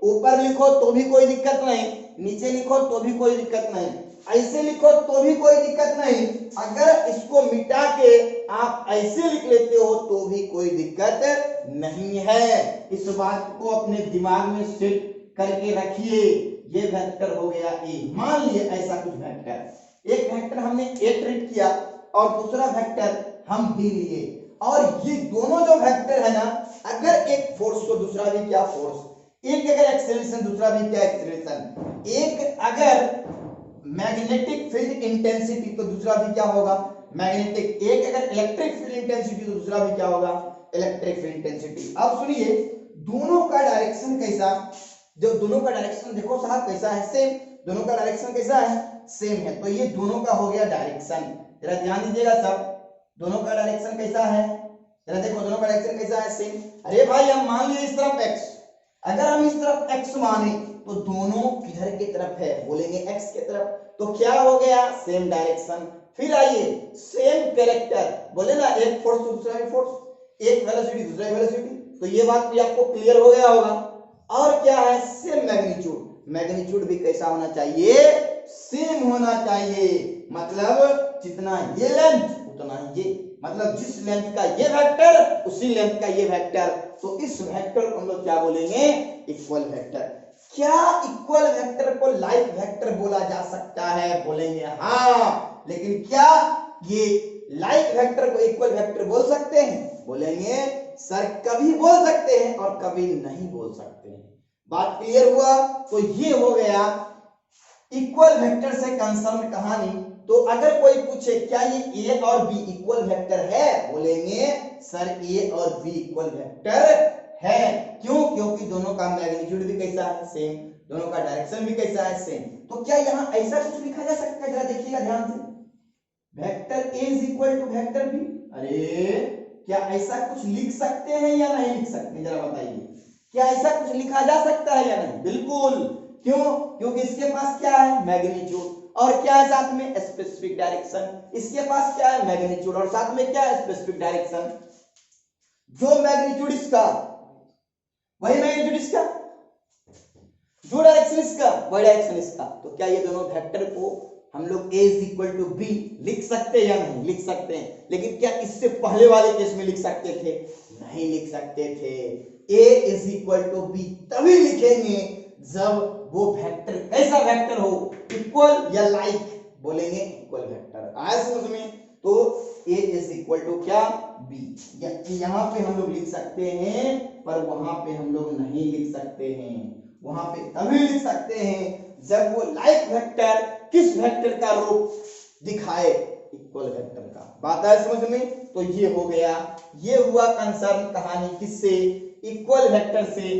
ऊपर लिखो तो भी कोई दिक्कत नहीं, नीचे लिखो तो भी कोई दिक्कत नहीं, ऐसे लिखो तो भी कोई दिक्कत नहीं, अगर इसको मिटा के आप ऐसे लिख लेते हो तो भी कोई दिक्कत नहीं है। इस बात को अपने दिमाग में सेट करके रखिए। ये वेक्टर हो गया ए, मान लिए ऐसा कुछ वेक्टर, एक वेक्टर हमने ए ट्रीट किया और दूसरा वेक्टर हम बी लिए, और ये दोनों जो वेक्टर है ना, अगर एक फोर्स को दूसरा भी क्या फोर्स, एक अगर एक्सेलरेशन दूसरा भी क्या एक्सेलरेशन, एक अगर मैग्नेटिक फील्ड इंटेंसिटी तो दूसरा भी क्या होगा? मैग्नेटिक। एक अगर इलेक्ट्रिक फील्ड इंटेंसिटी तो दूसरा भी क्या होगा? Electric field intensity. अब सुनिए, दोनों का डायरेक्शन कैसा? जो दोनों का डायरेक्शन देखो साहब कैसा है? सेम। दोनों का डायरेक्शन कैसा है? सेम है। तो ये दोनों का हो गया डायरेक्शन। जरा ध्यान दीजिएगा सब, दोनों का डायरेक्शन कैसा है? जरा देखो दोनों का डायरेक्शन कैसा है? सेम। अरे भाई हम मान लिए इस तरफ x, अगर हम इस तरफ x माने तो दोनों किधर की तरफ है? बोलेंगे x की तरफ। तो क्या हो गया? Same direction. फिर आइए सेम कैरेक्टर, बोले ना एक फोर्स दूसरा भी फोर्स, एक वेलोसिटी दूसरा वेलोसिटी, तो ये बात भी आपको क्लियर हो गया होगा। और क्या है? Same magnitude. मैग्नीट्यूड भी कैसा होना चाहिए? सेम होना चाहिए। मतलब जितना ये लेंथ उतना ये, मतलब जिस लेंथ का ये वेक्टर उसी लेंथ का ये वेक्टर, तो इस वेक्टर को हम लोग क्या बोलेंगे? Equal vector. क्या इक्वल वेक्टर को लाइक वेक्टर बोला जा सकता है? बोलेंगे हाँ, लेकिन क्या ये लाइक वेक्टर को इक्वल वेक्टर बोल सकते हैं? बोलेंगे सर कभी बोल सकते हैं और कभी नहीं बोल सकते हैं। बात क्लियर हुआ? तो ये हो गया इक्वल वेक्टर से कंसर्न कहानी। तो अगर कोई पूछे क्या ये ए और बी इक्वल वेक्टर है? बोलेंगे सर ए और बी इक्वल वेक्टर है। क्यों? क्योंकि दोनों का मैग्नीट्यूड भी कैसा है? सेम। दोनों का डायरेक्शन भी कैसा है? सेम। तो क्या यहाँ ऐसा कुछ लिखा जा सकता है? जरा देखिएगा ध्यान से, vector A is equal to vector B. अरे क्या ऐसा कुछ लिख सकते हैं या नहीं लिख सकते? जरा बताइए, क्या ऐसा कुछ लिखा जा सकता है या नहीं? बिल्कुल। क्यों? क्योंकि इसके पास क्या है? मैग्नीट्यूड, और क्या है साथ में स्पेसिफिक डायरेक्शन। इसके पास क्या है मैग्नीट्यूड और साथ में क्या है स्पेसिफिक डायरेक्शन। जो मैग्नीट्यूड इसका वही मैग्नीट्यूड इसका, जो डायरेक्शन इसका वही डायरेक्शन इसका। तो क्या ये दोनों वेक्टर को हम लोग a is equal to B लिख सकते हैं या नहीं लिख सकते हैं। लेकिन क्या इससे पहले वाले केस में लिख सकते थे, नहीं लिख सकते थे। a is equal to B तभी लिखेंगे जब वो वेक्टर कैसा वेक्टर हो, इक्वल या लाइक, बोलेंगे इक्वल वेक्टर। आया समझ में। तो a इज इक्वल टू क्या b, यहां पे हम लोग लिख सकते हैं पर वहां पे हम लोग नहीं लिख सकते हैं। वहां पे तभी लिख सकते हैं जब वो लाइक वेक्टर किस वेक्टर का रूप दिखाए, इक्वल वेक्टर का। बात है समझ में। तो ये हो गया, ये हुआ कंसर्न कहानी किससे, इक्वल वेक्टर से।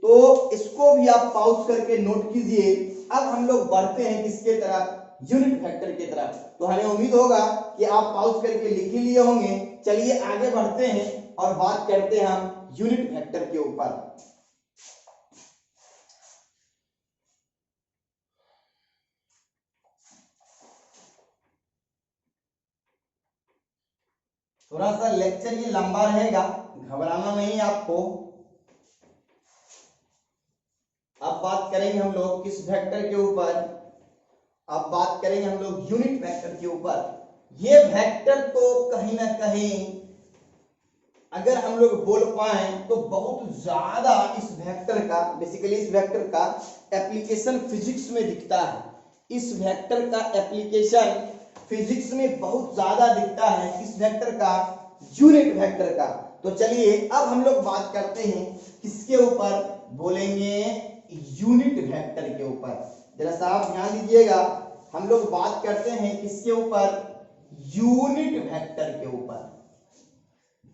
तो इसको भी आप पॉज करके नोट कीजिए। अब हम लोग बढ़ते हैं किसके तरफ, यूनिट वेक्टर की तरफ। तो हमें उम्मीद होगा कि आप पॉज करके लिख ही लिए होंगे। चलिए आगे बढ़ते हैं और बात करते हैं हम यूनिट वेक्टर के ऊपर। थोड़ा सा लेक्चर ये लंबा रहेगा, घबराना नहीं आपको। अब बात करेंगे हम लोग किस वेक्टर के ऊपर, अब बात करेंगे हम लोग यूनिट वेक्टर के ऊपर। ये वेक्टर तो कहीं ना कहीं अगर हम लोग बोल पाए तो बहुत ज्यादा इस वेक्टर का, बेसिकली इस वेक्टर का एप्लीकेशन फिजिक्स में दिखता है। इस वेक्टर का एप्लीकेशन फिजिक्स में बहुत ज्यादा दिखता है, इस वेक्टर का, यूनिट वेक्टर का। तो चलिए अब हम लोग बात करते हैं किसके ऊपर, बोलेंगे यूनिट वेक्टर के ऊपर। जरा सा आप ध्यान दीजिएगा, हम लोग बात करते हैं किसके ऊपर, यूनिट वेक्टर के ऊपर।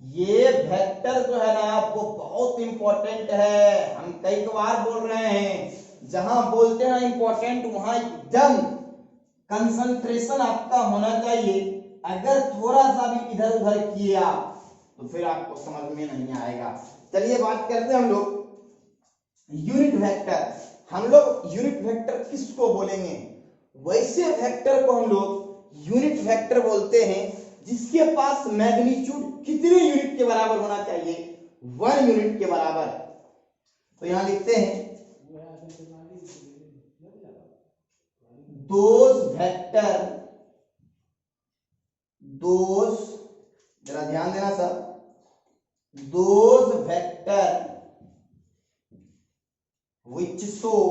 ये वेक्टर जो है ना वो बहुत इंपॉर्टेंट है। हम कई बार बोल रहे हैं, जहां बोलते हैं इंपॉर्टेंट वहां एकदम कंसंट्रेशन आपका होना चाहिए। अगर थोड़ा सा भी इधर उधर किए आप तो फिर आपको समझ में नहीं आएगा। चलिए बात करते हैं हम लोग यूनिट वेक्टर। हम लोग यूनिट वेक्टर किसको बोलेंगे, वैसे वेक्टर को हम लोग यूनिट वेक्टर बोलते हैं जिसके पास मैग्नीट्यूड कितने यूनिट के बराबर होना चाहिए, 1 यूनिट के बराबर। तो यहां लिखते हैं those vector, those, जरा ध्यान देना sir, those vector which show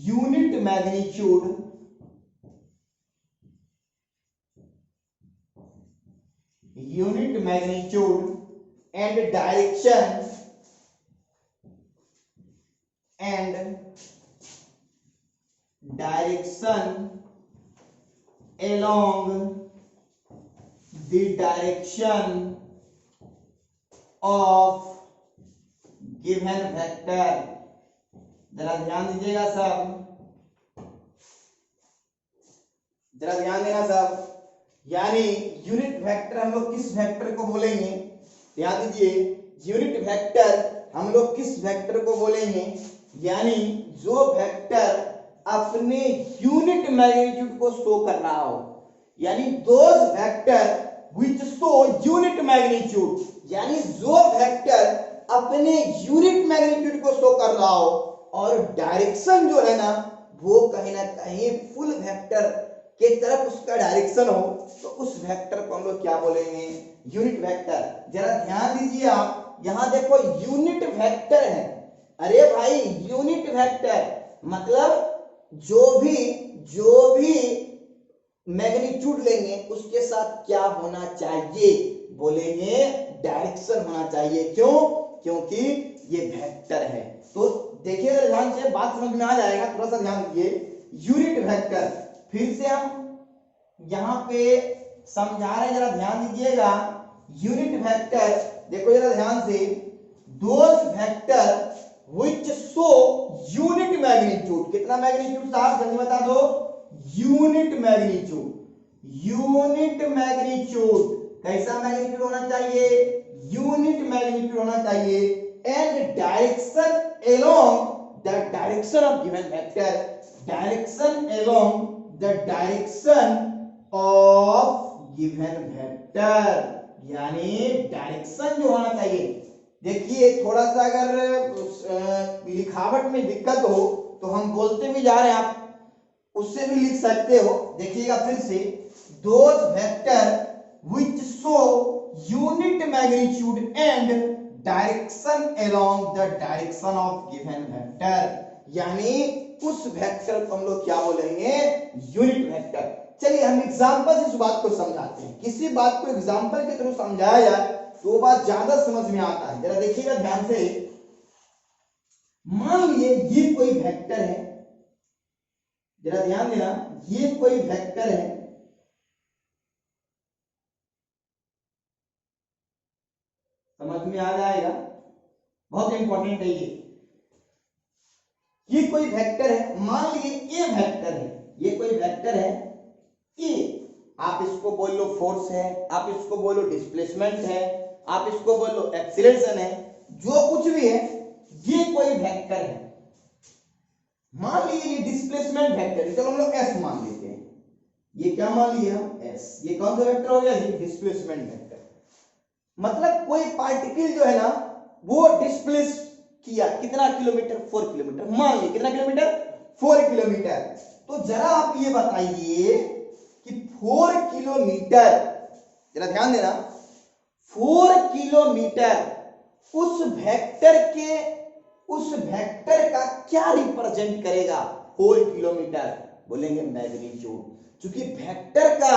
unit magnitude and direction along the direction of given vector। जरा ध्यान दीजिएगा सब, जरा ध्यान देना सब। यानी यूनिट वेक्टर हम लोग किस वेक्टर को बोलेंगे, ध्यान दीजिए, यूनिट वेक्टर हम लोग किस वेक्टर को बोलेंगे, यानी जो वेक्टर अपने यूनिट मैग्नीट्यूड को शो कर रहा हो। यानी those vector which show unit magnitude, यानी जो वेक्टर अपने यूनिट मैग्नीट्यूड को शो कर रहा हो और डायरेक्शन जो है ना वो कहीं ना कहीं फुल वेक्टर के तरफ उसका डायरेक्शन हो, तो उस वेक्टर को हम लोग क्या बोलेंगे, यूनिट वेक्टर। जरा ध्यान दीजिए आप, यहां देखो यूनिट वेक्टर है। अरे भाई यूनिट वेक्टर मतलब जो भी मैग्नीट्यूड लेंगे उसके साथ क्या होना चाहिए, बोलेंगे डायरेक्शन होना चाहिए। क्यों, क्योंकि ये वेक्टर है। तो देखिए ध्यान से, बात समझ में आ जाएगा, थोड़ा सा ध्यान दीजिए। यूनिट वेक्टर फिर से हम यहां पे समझा रहे हैं, जरा ध्यान दीजिएगा। यूनिट वेक्टर देखो जरा ध्यान से, those vector which show unit magnitude, कितना मैग्नीट्यूड साहब जल्दी बता दो, यूनिट मैग्नीट्यूड। यूनिट मैग्नीट्यूड कैसा मैग्नीट्यूड होना चाहिए, यूनिट मैग्नीट्यूड होना चाहिए and direction along the direction of given vector, direction along the direction of given vector, यानी डायरेक्शन जो होना चाहिए। देखिए थोड़ा सा अगर लिखावट में दिक्कत हो तो हम बोलते भी जा रहे हैं, आप उससे भी लिख सकते हो। देखिएगा फिर से, those vector which show unit magnitude and direction along the direction of given vector, यानी उस वेक्टर को हम लोग क्या बोलेंगे, यूनिट वेक्टर। चलिए हम एग्जांपल से इस बात को समझाते हैं। किसी बात को एग्जांपल के थ्रू समझाया जाए तो वो बात ज्यादा समझ में आता है। जरा देखिएगा ध्यान से, मान लीजिए ये कोई वेक्टर है, जरा ध्यान देना, ये कोई वेक्टर है, समझ में आ जाएगा, बहुत इंपॉर्टेंट है ये कोई वेक्टर है, मान लीजिए ए वेक्टर है, ये कोई वेक्टर है ए, आप इसको बोल लो फोर्स है, आप इसको बोलो डिस्प्लेसमेंट है, आप इसको बोलो एक्सीलरेशन है, जो कुछ भी है, ये कोई वेक्टर है। मान लीजिए ये डिस्प्लेसमेंट वेक्टर है, चलो हम लोग एस मान लेते हैं, ये क्या मान लिया हम, एस। ये कौन सा वेक्टर हो गया जी, डिस्प्लेसमेंट वेक्टर। मतलब कोई पार्टिकल जो है ना वो डिस्प्लेस किया, कितना किलोमीटर, 4 किलोमीटर, मान लीजिए कितना किलोमीटर, 4 किलोमीटर। तो जरा आप ये बताइए कि 4 किलोमीटर, जरा ध्यान देना, 4 किलोमीटर उस वेक्टर का क्या रिप्रेजेंट करेगा, 4 किलोमीटर, बोलेंगे मैग्नीट्यूड। क्योंकि वेक्टर का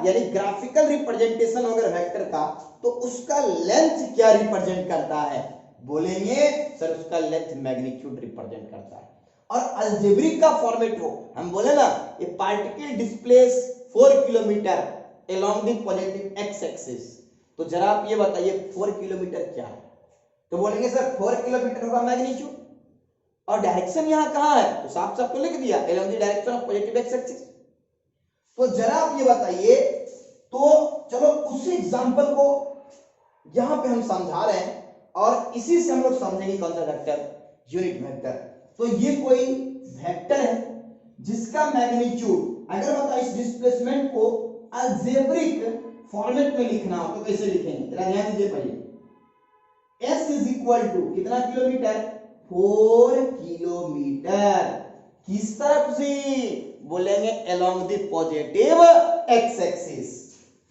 यानी ग्राफिकल रिप्रेजेंटेशन अगर वेक्टर का, तो उसका लेंथ क्या रिप्रेजेंट करता है, बोलेंगे सर उसका लेंथ मैग्नीट्यूड रिप्रेजेंट करता है। और अलजेब्रिक का फॉर्मेट हो, हम बोले ना ये particle displace 4 kilometre along the positive x axis, तो जरा आप ये बताइए 4 किलोमीटर क्या है, तो बोलेंगे सर 4 किलोमीटर होगा मैग्नीट्यूड। और डायरेक्शन यहां कहां है, तो साफ साफ तो लिख दिया along the direction of positive x axis. तो जरा आप ये बताइए, तो चलो उसी एग्जांपल को यहां पे हम समझा रहे हैं और इसी से हम लोग समझेंगे कौन सा वेक्टर, यूनिट वेक्टर। तो ये कोई वेक्टर है जिसका मैग्नीट्यूड, अगर मतलब इस डिस्प्लेसमेंट को अलजेब्रिक फॉर्मेट में लिखना हो तो कैसे लिखेंगे, जरा ध्यान दीजिए पहले। S इज इक्वल टू कितना किलोमीटर, 4 किलोमीटर, किस तरफ से, बोलेंगे along the positive x axis.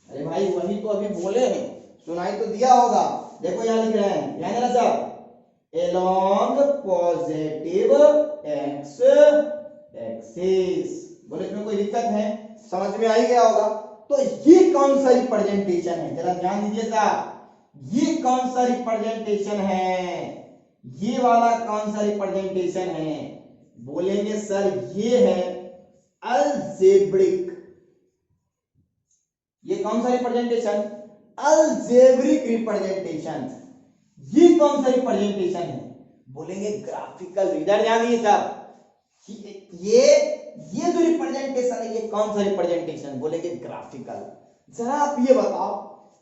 अरे भाई वही तो अभी बोले हैं, सुनाई तो दिया होगा, देखो यहां लिख रहे हैं, ध्यान देना सब, along पॉजिटिव एक्स एक्सिस। बोले इसमें कोई दिक्कत है, समझ में आ ही गया होगा। तो ये कौन सा रिप्रेजेंटेशन है, जरा ध्यान दीजिए साहब, ये कौन सा रिप्रेजेंटेशन है, ये वाला कौन सा रिप्रेजेंटेशन है, बोलेंगे सर ये है अलजेब्रिक। ये कौन सा रिप्रेजेंटेशन, अलजेब्रिक रिप्रेजेंटेशन। ये कौन सा रिप्रेजेंटेशन है, बोलेंगे ग्राफिकल। इधर ध्यान दीजिए साहब, ये जो रिप्रेजेंटेशन है ये कौन सा रिप्रेजेंटेशन, बोलेंगे ग्राफिकल। जरा आप ये बताओ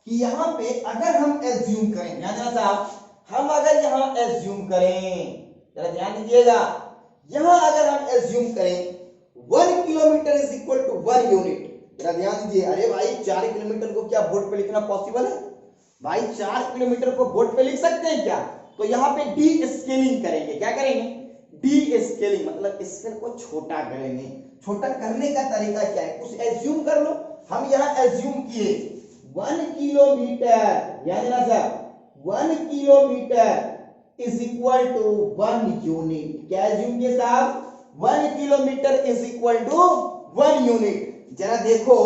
कि यहाँ पे अगर हम एज्यूम करें, ध्यान देना साहब, हम अगर यहाँ एज्यूम करें, जरा ध्यान दीजिएगा, यहाँ अगर हम एज्यूम करें 1 kilometre is equal to 1 unit, जरा ध्यान दीजिए। अरे भाई 4 किलोमीटर को क्या बोर्ड पे लिखना पॉसिबल है, भाई 4 किलोमीटर को बोर्ड पे लिख सकते हैं क्या, तो यहाँ पे डी स्केलिंग करेंगे, क्या करेंगे, डी स्केलिंग, मतलब स्केल को छोटा करेंगे। छोटा करने का तरीका क्या है, कुछ एज्यूम कर लो। हम यहाँ एज्यूम किए 1 किलोमीटर, याद ना sir 1 kilometre is equal to 1 unit. क्या एज्यूम किए साहब, 1 kilometre is equal to 1 unit. जरा देखो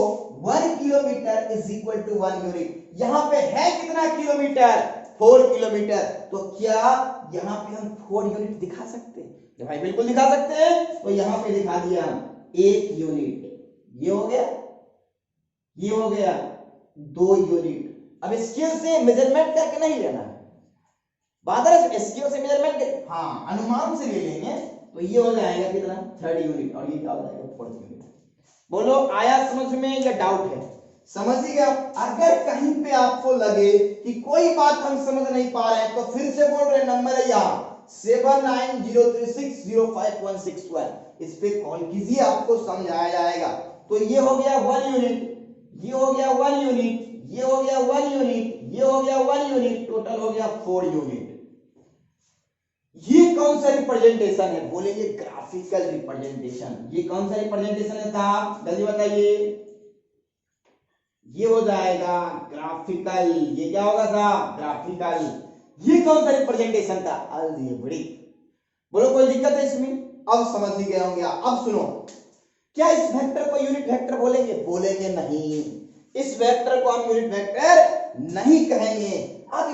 1 kilometre is equal to 1 unit, यहाँ पे है कितना किलोमीटर, 4 किलोमीटर। तो क्या यहाँ पे हम 4 यूनिट दिखा सकते हैं, भाई बिल्कुल दिखा सकते हैं। तो यहाँ पे दिखा दिया हम 1 यूनिट, ये हो गया, ये हो गया 2 यूनिट। अब स्केल से मेजरमेंट करके नहीं लेना है, बादल स्केल से मेजरमेंट कर, हाँ अनुमान से ले लेंगे, तो ये हो जाएगा कितना 3rd यूनिट, और ये क्या हो जाएगा 4th यूनिट। बोलो आया समझ में या डाउट है, समझिए आप। अगर कहीं पे आपको लगे कि कोई बात हम समझ नहीं पा रहे हैं तो फिर से बोल रहे, नंबर है यहाँ 7903605161, इस पे कॉल कीजिए, आपको समझाया जाएगा। तो ये हो गया 1 यूनिट, ये हो गया 1 यूनिट, ये हो गया 1 यूनिट, ये हो गया 1 यूनिट, टोटल हो गया 4 यूनिट। ये कौन सा रिप्रेजेंटेशन है? बोलेंगे ग्राफिकल रिप्रेजेंटेशन। ये कौन सा रिप्रेजेंटेशन है साहब, जल्दी बताइए। ये हो जाएगा ग्राफिकल। ये क्या होगा साहब? ग्राफिकल। ये कौन सा रिप्रेजेंटेशन था? अलजेब्रिक। बोलो कोई दिक्कत है इसमें? अब समझ ही गए होंगे आप। अब सुनो, क्या इस वेक्टर को यूनिट वेक्टर बोलेंगे? बोलेंगे नहीं, इस वेक्टर को हम यूनिट वेक्टर नहीं कहेंगे। अब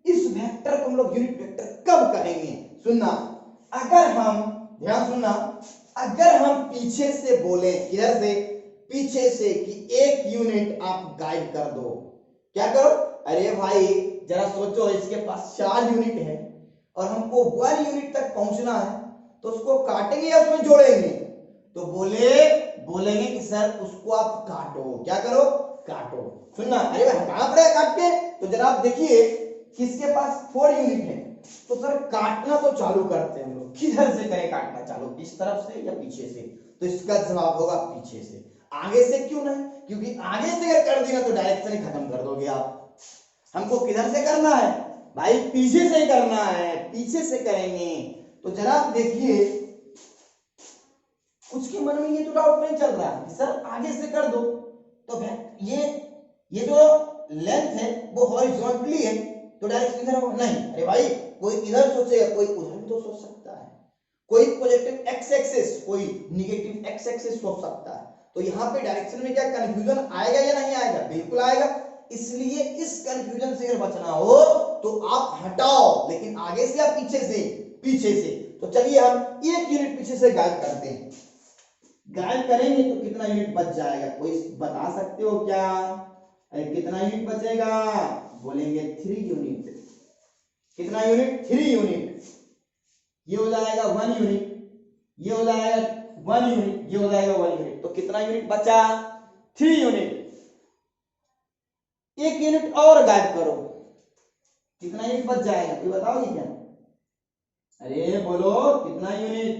इस वेक्टर को हम लोग यूनिट वेक्टर कब कहेंगे? सुनना, अगर हम, ध्यान सुनना, अगर हम पीछे से बोले, किधर से? पीछे से, कि एक यूनिट आप गायब कर दो। क्या करो? अरे भाई जरा सोचो, इसके पास 4 यूनिट है और हमको 1 यूनिट तक पहुंचना है, तो उसको काटेंगे या उसमें जोड़ेंगे? तो बोलेंगे कि सर उसको आप काटो। क्या करो? काटो। सुनना, अरे भाई कहां पड़े काट के? तो जरा आप देखिए, किसके पास 4 यूनिट है, तो सर काटना तो चालू करते हैं हम लोग। किधर से करें काटना चालू, इस तरफ से या पीछे से? तो इसका जवाब होगा पीछे से। आगे से क्यों नहीं? क्योंकि आगे से अगर कर दिया तो डायरेक्शन ही खत्म कर दोगे आप। हमको किधर से करना है भाई? पीछे से करना है, पीछे से करेंगे। तो जरा आप देखिए, कुछ के मन में ये तो डाउट नहीं चल रहा कि सर आगे से कर दो, तो ये जो लेंथ है वो हॉरिजॉन्टली है, तो डायरेक्शन इधर होगा। नहीं, अरे भाई कोई इधर सोचेगा, कोई उधर भी तो सोच सकता है। कोई पॉजिटिव एक्स एक्सिस, कोई नेगेटिव एक्स एक्सिस सोच सकता है। तो यहाँ पे डायरेक्शन में क्या कंफ्यूजन आएगा या नहीं आएगा? बिल्कुल आएगा। इसलिए इस कंफ्यूजन से अगर बचना हो तो आप हटाओ, लेकिन आगे से या पीछे से? पीछे से। तो चलिए हम 1 यूनिट पीछे से गायब करते हैं। गायब करेंगे तो कितना यूनिट बच जाएगा? कोई बता सकते हो क्या? अरे कितना यूनिट बचेगा? बोलेंगे 3 यूनिट। कितना यूनिट? 3 यूनिट। ये हो जाएगा 1 यूनिट, ये हो जाएगा 1 यूनिट, ये हो जाएगा 1 यूनिट। तो कितना यूनिट बचा? 3 यूनिट। 1 यूनिट और गायब करो, कितना यूनिट बच जाएगा? कोई बताओगे क्या? अरे बोलो कितना यूनिट?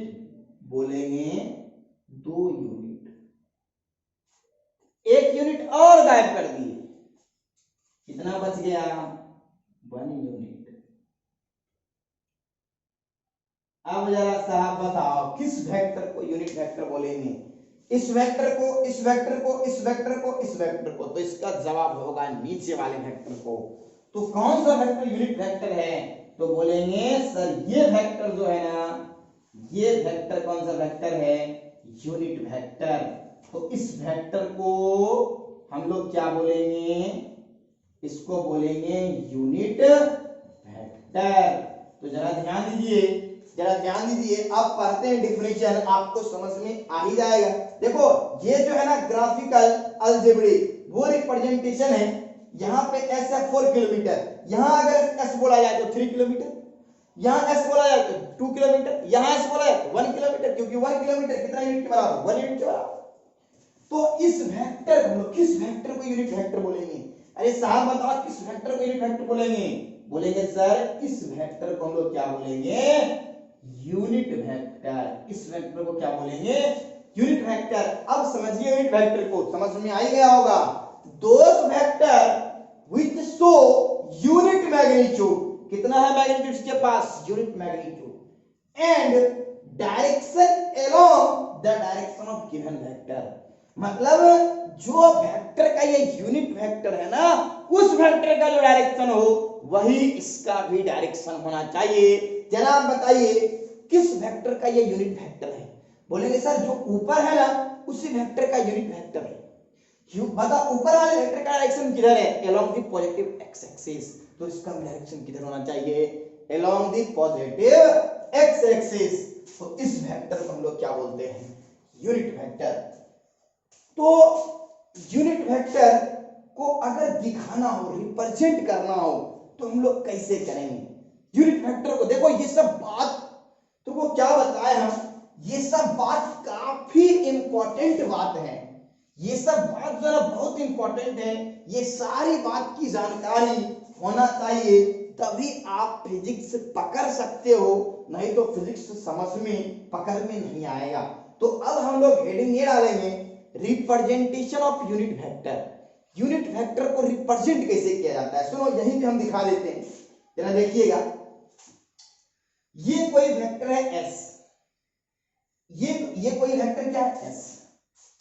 बोलेंगे 2 यूनिट। 1 यूनिट और गायब कर दिए, कितना बच गया? 1 यूनिट। अब जरा साहब बताओ, किस वेक्टर को यूनिट वेक्टर बोलेंगे? इस वेक्टर को, इस वेक्टर को, इस वेक्टर को, इस वेक्टर को? तो इसका जवाब होगा नीचे वाले वेक्टर को। तो कौन सा वेक्टर यूनिट वेक्टर है? तो बोलेंगे सर ये वेक्टर जो है ना, ये वेक्टर कौन सा वेक्टर है? Unit vector. तो इस वेक्टर को हम लोग क्या बोलेंगे? इसको बोलेंगे यूनिट वेक्टर। तो जरा ध्यान दीजिए, जरा ध्यान दीजिए। अब पढ़ते हैं डिफिनेशन, आपको समझ में आ ही जाएगा। देखो ये जो है ना ग्राफिकल अलजेब्रिक वो रिप्रेजेंटेशन है। यहाँ पे एस है 4 किलोमीटर, यहाँ अगर एस बोला जाए तो 3 किलोमीटर, यहाँ एस बोला जाए तो 2 किलोमीटर, यहाँ एस बोला जाए तो 1 किलोमीटर, क्योंकि 1 किलोमीटर कितना यूनिट के बराबर? 1 यूनिट के बराबर। तो इस वेक्टर को हम लोग किस वेक्टर को यूनिट वेक्टर बोलेंगे? अरे साहब बताओ किस वेक्टर को यूनिट वेक्टर बोलेंगे? बोलेंगे सर इस वेक्टर को हम लोग क्या बोलेंगे? Unit vector. इस वेक्टर को क्या बोलेंगे? Unit vector. अब समझिए यूनिट वेक्टर को, समझ में आ ही गया होगा। Those vector which show unit magnitude, कितना है मैग्नीट्यूड इसके पास? Unit magnitude. And direction along the direction of given vector. मतलब जो वेक्टर का ये यूनिट वेक्टर है ना, उस वेक्टर का जो डायरेक्शन हो वही इसका भी डायरेक्शन होना चाहिए। जरा आप बताइए किस वेक्टर का ये यूनिट वेक्टर है? बोलेंगे सर जो ऊपर है ना उसी वेक्टर का यूनिट वेक्टर है। बता ऊपर वाले वेक्टर का डायरेक्शन किधर है? Along the positive x axis. तो इसका डायरेक्शन किधर होना चाहिए? Along the positive x axis. तो इस वेक्टर को हम लोग क्या बोलते हैं? Unit vector. तो यूनिट वेक्टर को अगर दिखाना हो, रिप्रेजेंट करना हो, तो हम लोग कैसे करेंगे यूनिट वेक्टर को? देखो ये सब बात तुमको क्या बताए हम, ये सब बात काफी इंपॉर्टेंट बात है। ये सब बात जो है बहुत इंपॉर्टेंट है, ये सारी बात की जानकारी होना चाहिए, तभी आप फिजिक्स पकड़ सकते हो, नहीं तो फिजिक्स समझ में पकड़ में नहीं आएगा। तो अब हम लोग हेडिंग ये डालेंगे, representation of unit vector. Unit vector को रिप्रेजेंट कैसे किया जाता है, सुनो यहीं पे हम दिखा देते हैं, जरा देखिएगा। ये कोई वेक्टर है एस, ये कोई वेक्टर क्या है एस।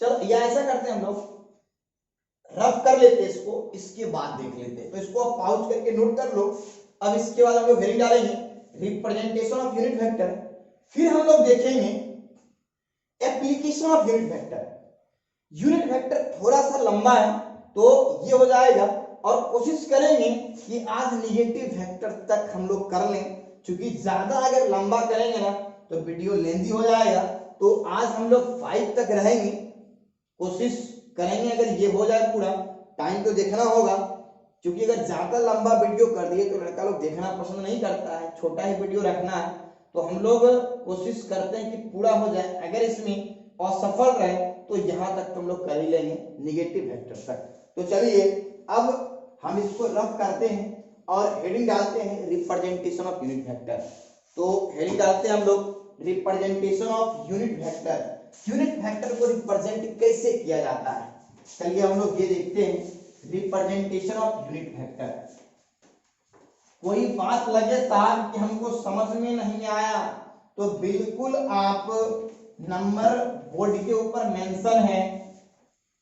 चलो या ऐसा करते हैं हम लोग, रफ कर लेते हैं इसको, इसके बाद देख लेते हैं। तो इसको आप पॉज करके नोट कर लो। अब इसके बाद हम लोग हेडिंग डालेंगे रिप्रेजेंटेशन ऑफ यूनिट वेक्टर, फिर हम लोग देखेंगे application of unit vector. Unit vector थोड़ा सा लंबा है तो ये हो जाएगा, और कोशिश करेंगे कि आज निगेटिव वेक्टर तक हम लोग कर लें, क्योंकि ज्यादा अगर लंबा करेंगे ना तो वीडियो लेंथी हो जाएगा। तो आज हम लोग 5 तक रहेंगे, कोशिश करेंगे अगर ये हो जाए पूरा। टाइम तो देखना होगा, क्योंकि अगर ज्यादा लंबा वीडियो कर दिए तो लड़का लोग देखना पसंद नहीं करता है, छोटा ही वीडियो रखना है। तो हम लोग कोशिश करते हैं कि पूरा हो जाए, अगर इसमें असफल रहे तो यहाँ तक तो हम लोग कर ही लेंगे, निगेटिव वेक्टर तक। तो चलिए अब हम इसको रफ करते हैं और हेडिंग डालते हैं रिप्रेजेंटेशन ऑफ यूनिट वेक्टर। तो हेडिंग डालते हैं हम लोग representation of unit vector. Unit vector को रिप्रेजेंट कैसे किया जाता है, चलिए हम लोग ये देखते हैं रिप्रेजेंटेशन ऑफ यूनिट वेक्टर। कोई बात लगे साहब कि हमको समझ में नहीं आया तो बिल्कुल आप नंबर बोर्ड के ऊपर मेंशन है,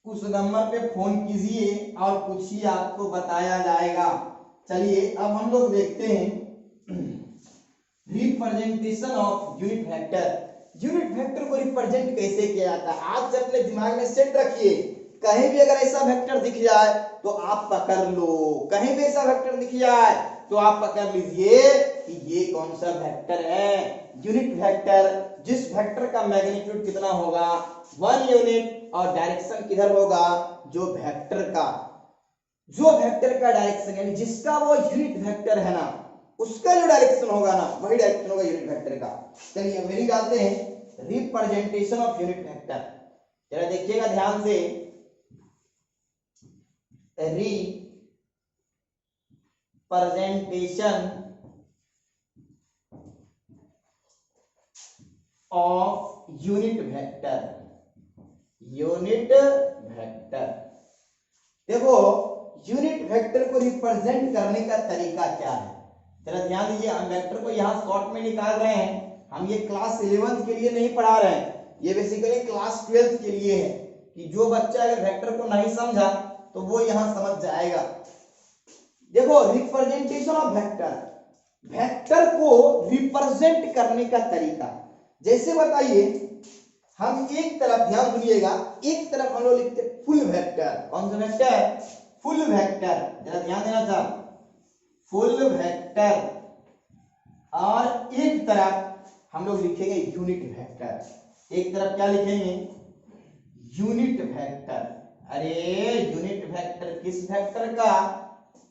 उस नंबर पे फोन कीजिए और पूछिए, आपको बताया जाएगा। चलिए अब हम लोग देखते हैं representation of unit vector. Unit vector को रिप्रेजेंट कैसे किया जाता है, आप जब अपने दिमाग में सेट रखिए, कहीं भी अगर ऐसा वेक्टर दिख जाए तो आप पकड़ लो, कहीं भी ऐसा वेक्टर दिख जाए तो आप पकड़ लीजिए कि ये कौन सा वेक्टर है, यूनिट वेक्टर। जिस वेक्टर का मैग्नीट्यूड कितना होगा 1 यूनिट, और डायरेक्शन किधर होगा, जो वेक्टर का डायरेक्शन, यानी जिसका वो यूनिट वेक्टर है ना, उसका जो डायरेक्शन होगा ना, वही डायरेक्शन होगा यूनिट वेक्टर का। चलिए वेरी डालते हैं रिप्रेजेंटेशन ऑफ यूनिट वेक्टर। जरा देखिएगा ध्यान से, representation of unit vector. Unit vector, देखो यूनिट वेक्टर को रिप्रेजेंट करने का तरीका क्या है, जरा ध्यान दीजिए। हम वेक्टर को यहाँ शॉर्ट में निकाल रहे हैं, हम ये क्लास 11th के लिए नहीं पढ़ा रहे हैं, ये बेसिकली क्लास 12th के लिए है, कि जो बच्चा अगर वेक्टर को नहीं समझा तो वो यहाँ समझ जाएगा। देखो रिप्रेजेंटेशन ऑफ वेक्टर, वेक्टर को रिप्रेजेंट करने का तरीका, जैसे बताइए, हम एक तरफ ध्यान सुनिएगा, एक तरफ हम लोग लिखते फुल वेक्टर। कौन सा वेक्टर, फुल वेक्टर, जरा ध्यान देना चाह, फुल वेक्टर, और एक तरफ हम लोग लिखेंगे यूनिट वेक्टर। एक तरफ क्या लिखेंगे, यूनिट वेक्टर। अरे यूनिट वेक्टर किस वेक्टर का,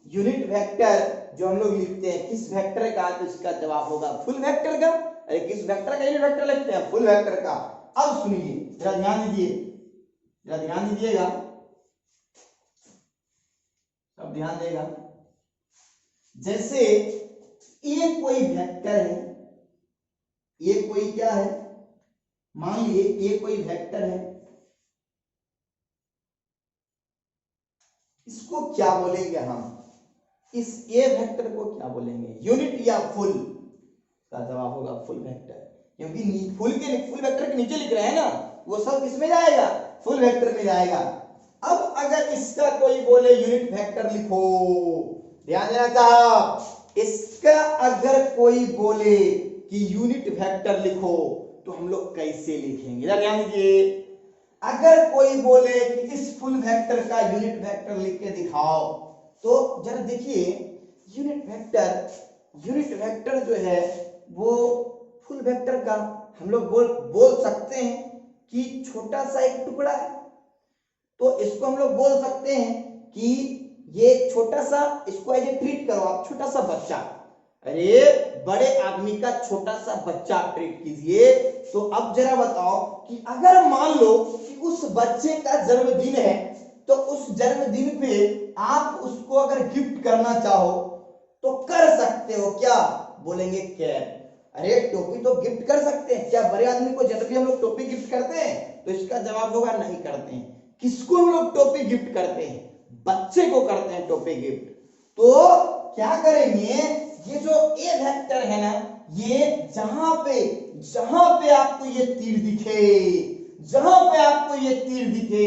यूनिट वेक्टर जो हम लोग लिखते हैं किस वेक्टर का, तो इसका जवाब होगा फुल वेक्टर का। अरे किस वेक्टर का यूनिट वेक्टर लिखते हैं, फुल वेक्टर का। अब सुनिए, जरा ध्यान दीजिए, जरा ध्यान दीजिएगा, अब ध्यान देगा। जैसे ये कोई वेक्टर है, ये कोई क्या है, मान लीजिए ये कोई वेक्टर है, इसको क्या बोलेंगे हम, इस ए वेक्टर को क्या बोलेंगे, यूनिट या फुल, का जवाब होगा फुल वेक्टर, क्योंकि फुल वेक्टर के नीचे लिख रहे हैं ना, वो सब किसमें जाएगा, फुल वेक्टर में जाएगा। अब अगर इसका कोई बोले यूनिट वेक्टर लिखो, ध्यान देना चाहो, इसका अगर कोई बोले कि यूनिट वेक्टर लिखो तो हम लोग कैसे लिखेंगे, ध्यान दीजिए। अगर कोई बोले कि इस फुल वेक्टर का यूनिट वेक्टर लिख के दिखाओ, तो जरा देखिए, यूनिट वेक्टर जो है वो फुल वेक्टर का हम लोग बोल सकते हैं कि छोटा सा एक टुकड़ा है, तो इसको हम लोग बोल सकते हैं कि ये छोटा सा, इसको ऐसे ट्रीट करो आप, छोटा सा बच्चा, अरे बड़े आदमी का छोटा सा बच्चा ट्रीट कीजिए। तो अब जरा बताओ कि अगर मान लो कि उस बच्चे का जन्मदिन है, तो उस जन्मदिन पे आप उसको अगर गिफ्ट करना चाहो तो कर सकते हो क्या? बोलेंगे कैप। अरे टोपी तो गिफ्ट कर सकते हैं, क्या बड़े आदमी को जब भी हम लोग टोपी गिफ्ट करते हैं? तो इसका जवाब होगा नहीं करते हैं। किसको हम लोग टोपी गिफ्ट करते हैं? बच्चे को करते हैं टोपी गिफ्ट। तो क्या करेंगे, ये जो ए वेक्टर है ना, ये जहां पे आपको ये तीर दिखे, जहां पे आपको ये तीर दिखे,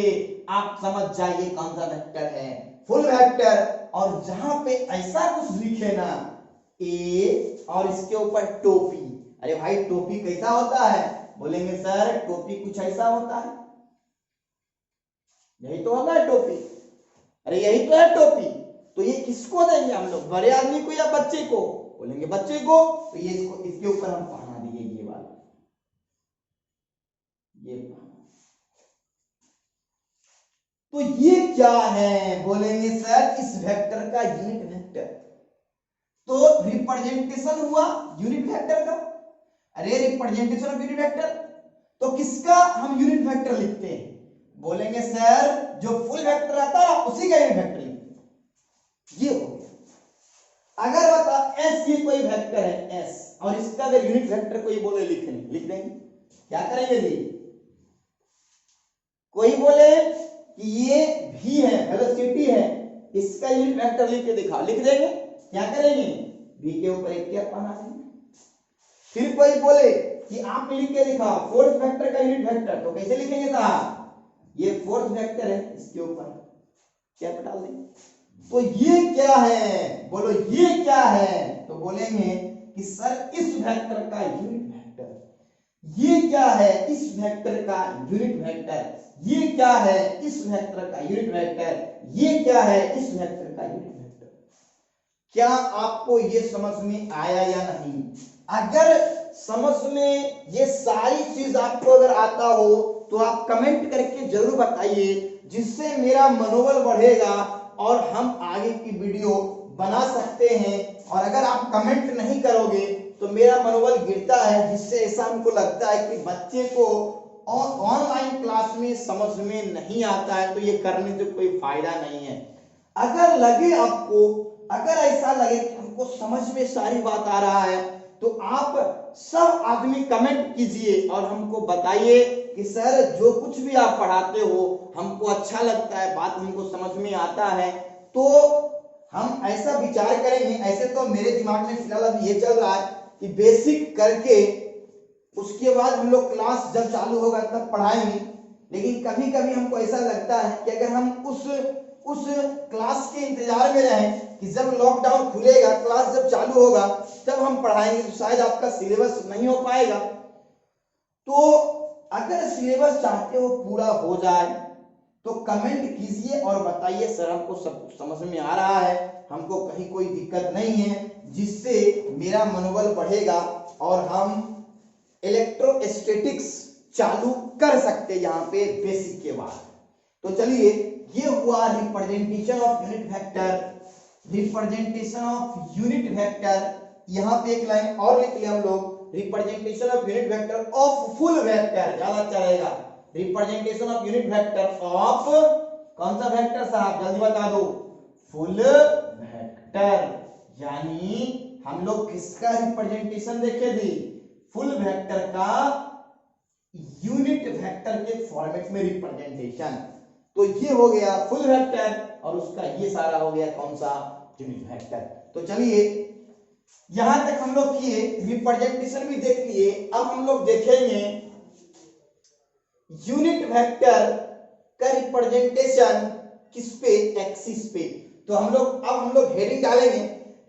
आप समझ जाइए कौन सा वेक्टर है, फुल वेक्टर। और जहां पे ऐसा कुछ लिखे ना, ए और इसके ऊपर टोपी, अरे भाई टोपी कैसा होता है? बोलेंगे सर टोपी कुछ ऐसा होता है, यही तो होता है टोपी। अरे यही तो है टोपी। तो ये किसको देंगे हम लोग, बड़े आदमी को या बच्चे को? बोलेंगे बच्चे को। तो ये इसको इसके ऊपर हम पहना दिए ये वाला, ये पहना। तो ये क्या है? बोलेंगे सर इस वेक्टर का यूनिट वेक्टर। तो रिप्रेजेंटेशन हुआ यूनिट वेक्टर का। अरे रिप्रेजेंटेशन ऑफ यूनिट वेक्टर, तो किसका हम यूनिट वेक्टर लिखते हैं? बोलेंगे सर जो फुल वेक्टर रहता है उसी का यूनिट वेक्टर लिखते हैं। ये हो गया। अगर बता एस, ये कोई वेक्टर है एस, और इसका अगर यूनिट वेक्टर कोई बोले लिखने, लिख देंगे। क्या करेंगे जी? कोई बोले कि ये v है, वेलोसिटी है, इसका यूनिट वेक्टर लिख के दिखा, लिख देंगे। क्या करेंगे? v के ऊपर एक कैप बना देंगे। फिर कोई बोले कि आप लिख के दिखाओ फोर्स वेक्टर का यूनिट वेक्टर, तो कैसे लिखेंगे साहब? ये फोर्स वेक्टर है, इसके ऊपर कैप डाल देंगे। तो ये क्या है? बोलो ये क्या है? तो बोलेंगे कि सर इस वेक्टर का यूनिट वेक्टर। ये क्या है? इस वेक्टर का यूनिट वेक्टर। ये क्या है? इस वेक्टर का यूनिट वेक्टर। ये क्या है? इस वेक्टर का यूनिट वेक्टर। क्या आपको ये समझ में आया या नहीं? अगर समझ में ये सारी चीज आपको अगर आता हो तो आप कमेंट करके जरूर बताइए, जिससे मेरा मनोबल बढ़ेगा और हम आगे की वीडियो बना सकते हैं। और अगर आप कमेंट नहीं करोगे तो मेरा मनोबल गिरता है, जिससे ऐसा हमको लगता है कि बच्चे को ऑनलाइन क्लास में समझ में नहीं आता है, तो ये करने से कोई फायदा नहीं है। अगर लगे आपको, अगर ऐसा लगे कि हमको समझ में सारी बात आ रहा है, तो आप सब आदमी कमेंट कीजिए और हमको बताइए कि सर जो कुछ भी आप पढ़ाते हो हमको अच्छा लगता है, बात हमको समझ में आता है। तो हम ऐसा विचार करेंगे। ऐसे तो मेरे दिमाग में फिलहाल अभी ये चल रहा है कि बेसिक करके उसके बाद हम लोग क्लास जब चालू होगा तब पढ़ाएंगे। लेकिन कभी कभी हमको ऐसा लगता है कि अगर हम उस क्लास के इंतजार में रहें कि जब लॉकडाउन खुलेगा, क्लास जब चालू होगा तब हम पढ़ाएंगे, तो शायद आपका सिलेबस नहीं हो पाएगा। तो अगर सिलेबस चाहते हो पूरा हो जाए तो कमेंट कीजिए और बताइए सर हमको सब समझ में आ रहा है, हमको कहीं कोई दिक्कत नहीं है, जिससे मेरा मनोबल बढ़ेगा और हम इलेक्ट्रोस्टैटिक्स चालू कर सकते यहाँ पे बेसिक के बाद। तो चलिए ये हुआ representation of unit vector. Representation of unit vector, यहाँ पे एक लाइन और लिख लिया हम लोग, representation of unit vector of full vector, ज्यादा चलेगा। Representation of unit vector of कौन सा वेक्टर साहब, जल्दी बता दो? Full vector. यानी हम लोग किसका रिप्रेजेंटेशन देखे थे? फुल वेक्टर का यूनिट वेक्टर के फॉर्मेट में रिप्रेजेंटेशन। तो ये हो गया फुल वेक्टर और उसका ये सारा हो गया कौन सा? Unit vector. तो चलिए यहां तक हम लोग किए, रिप्रेजेंटेशन भी देख लिए। अब हम लोग देखेंगे यूनिट वेक्टर का रिप्रेजेंटेशन किस पे? एक्सिस पे। तो हम लोग हेडिंग डालेंगे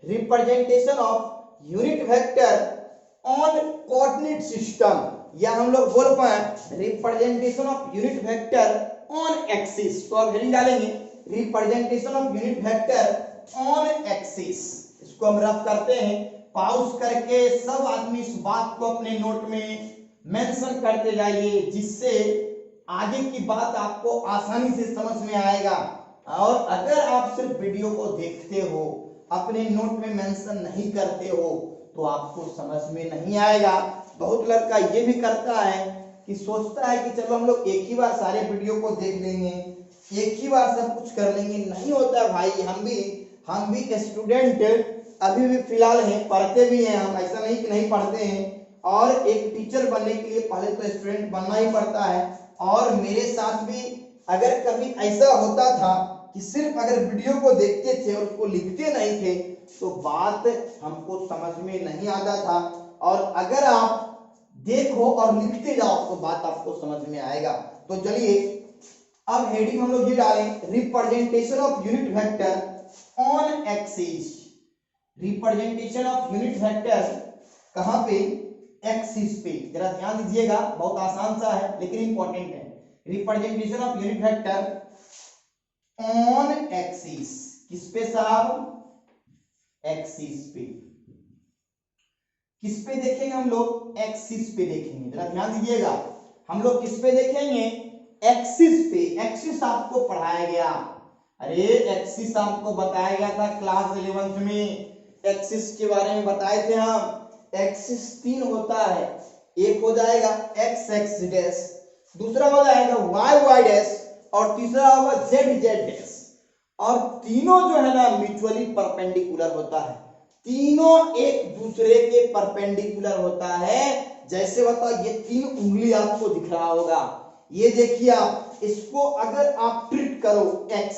representation of unit vector on coordinate system, या हम लोग बोल पाए representation of unit vector on axis. तो अब हेडिंग डालेंगे representation of unit vector on axis. इसको हम रफ करते हैं, पॉज करके सब आदमी इस बात को अपने नोट में मेंशन करते जाइए, जिससे आगे की बात आपको आसानी से समझ में आएगा। और अगर आप सिर्फ वीडियो को देखते हो अपने नोट में मेंशन नहीं करते हो तो आपको समझ में नहीं आएगा। बहुत लड़का ये भी करता है कि सोचता है कि चलो हम लोग एक ही बार सारे वीडियो को देख लेंगे, एक ही बार सब कुछ कर लेंगे। नहीं होता भाई, हम भी स्टूडेंट अभी भी फिलहाल हैं, पढ़ते भी हैं हम, ऐसा नहीं कि नहीं पढ़ते हैं। और एक टीचर बनने के लिए पहले तो स्टूडेंट बनना ही पड़ता है। और मेरे साथ भी अगर कभी ऐसा होता था कि सिर्फ अगर वीडियो को देखते थे और उसको लिखते नहीं थे तो बात हमको समझ में नहीं आता था। और अगर आप देखो और लिखते जाओ तो बात आपको समझ में आएगा। तो चलिए अब हेडिंग हम लोग ये डालें, representation of unit vector on axis. Representation of unit vector कहां पे? एक्सिस पे। जरा ध्यान दीजिएगा, बहुत आसान सा है लेकिन इंपॉर्टेंट है। Representation of unit vector on axis, किस पे साहब? एक्सिस पे। किस पे देखेंगे हम लोग? एक्सिस पे देखेंगे। जरा ध्यान दीजिएगा, हम लोग किस पे देखेंगे? एक्सिस पे। एक्सिस आपको पढ़ाया गया, अरे एक्सिस आपको बताया गया था क्लास 11th में। एक्सिस के बारे में बताए थे हम। एक्सिस 3 होता है, एक हो जाएगा एक्स एक्स डैश, दूसरा हो जाएगा वाई वाई डैश और तीसरा होगा जेड जेड डैश। और तीनों जो है ना म्यूचुअली परपेंडिकुलर होता है, तीनों एक दूसरे के परपेंडिकुलर होता है। जैसे बताओ, ये 3 उंगली आपको दिख रहा होगा, ये देखिए आप, इसको अगर आप ट्रीट करो x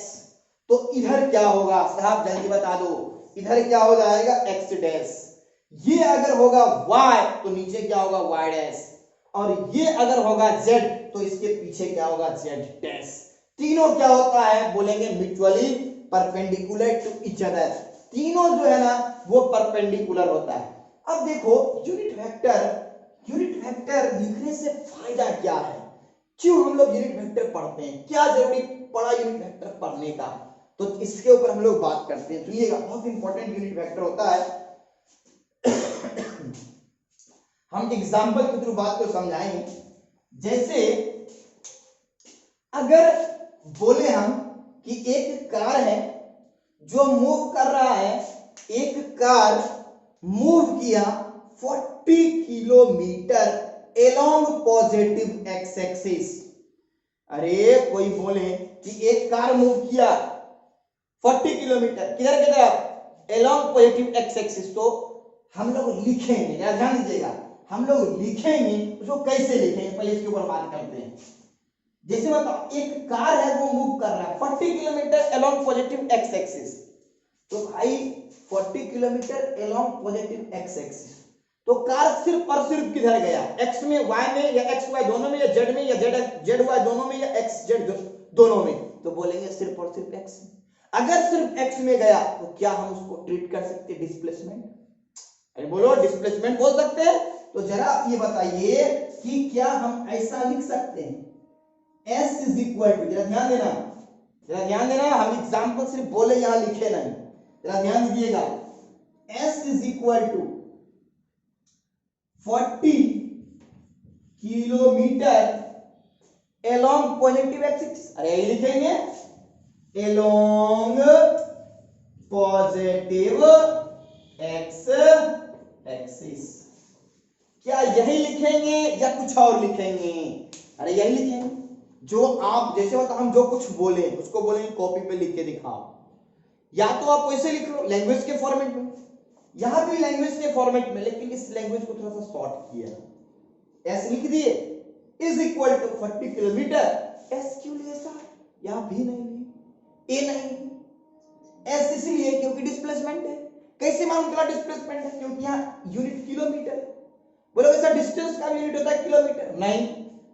तो इधर क्या होगा साहब? जल्दी बता दो, इधर क्या हो जाएगा? x dash. ये अगर होगा y तो नीचे क्या होगा? y dash. और ये अगर होगा z तो इसके पीछे क्या होगा? z dash. तीनों क्या होता है? बोलेंगे mutually perpendicular to each other. तीनों जो है ना वो परपेंडिकुलर होता है। अब देखो यूनिट वेक्टर लिखने से फायदा क्या है? क्यों हम लोग यूनिट वेक्टर पढ़ते हैं? क्या जरूरी पड़ा यूनिट वेक्टर पढ़ने का? तो इसके ऊपर हम लोग बात करते हैं। सुनिएगा, बहुत इंपॉर्टेंट यूनिट वेक्टर होता है। हम एग्जांपल के थ्रू बात को समझाएंगे। जैसे अगर बोले हम कि एक कार है जो मूव कर रहा है, एक कार मूव किया 40 kilometre along positive x axis. अरे कोई बोले कि एक कार मूव किया 40 किलोमीटर किधर की तरफ? along positive x axis. तो हम लोग लिखेंगे, ध्यान दीजिएगा, हम लोग लिखेंगे उसको कैसे लिखेंगे, पहले इसके ऊपर बात करते हैं। जैसे बताओ एक कार है वो मूव कर रहा है 40 kilometre along positive x axis. तो भाई 40 kilometre along positive x axis, तो कार सिर्फ और सिर्फ किधर गया? एक्स में, वाई में, या एक्स वाई दोनों में, या जेड में, या जेड वाई दोनों में, या एक्स जेड दोनों में? तो बोलेंगे सिर्फ और सिर्फ एक्स में। अगर सिर्फ एक्स में गया तो क्या हम उसको ट्रीट कर सकते हैं डिस्प्लेसमेंट? अरे बोलो, डिस्प्लेसमेंट बोल सकते हैं। तो जरा ये बताइए कि क्या हम ऐसा लिख सकते हैं? S इज इक्वल टू, जरा ध्यान देना, हम एग्जाम्पल सिर्फ बोले यहां लिखे नहीं, जरा ध्यान दीजिएगा। S is equal to 40 kilometre along positive axis. अरे यही लिखेंगे, along पॉजिटिव एक्स एक्सिस। क्या यही लिखेंगे या कुछ और लिखेंगे? अरे यही लिखेंगे जो आप, जैसे मतलब हम जो कुछ बोले उसको बोलेंगे कॉपी पे लिख के दिखाओ, या तो आप वैसे लिख लो लैंग्वेज के फॉर्मेट में, यहां भी लैंग्वेज के फॉर्मेट में, लेकिन इस लैंग्वेज को थोड़ा सा शॉर्ट किया, ऐसे लिख दिए is equal to 40 kilometre. S क्यों लिए सर? यहां भी नहीं लिए, ए नहीं, एस इसलिए क्योंकि डिस्प्लेसमेंट है। कैसे मालूम चला डिस्प्लेसमेंट है? क्योंकि यहां यूनिट किलोमीटर। बोलोगे सर डिस्टेंस का यूनिट होता है किलोमीटर? नहीं,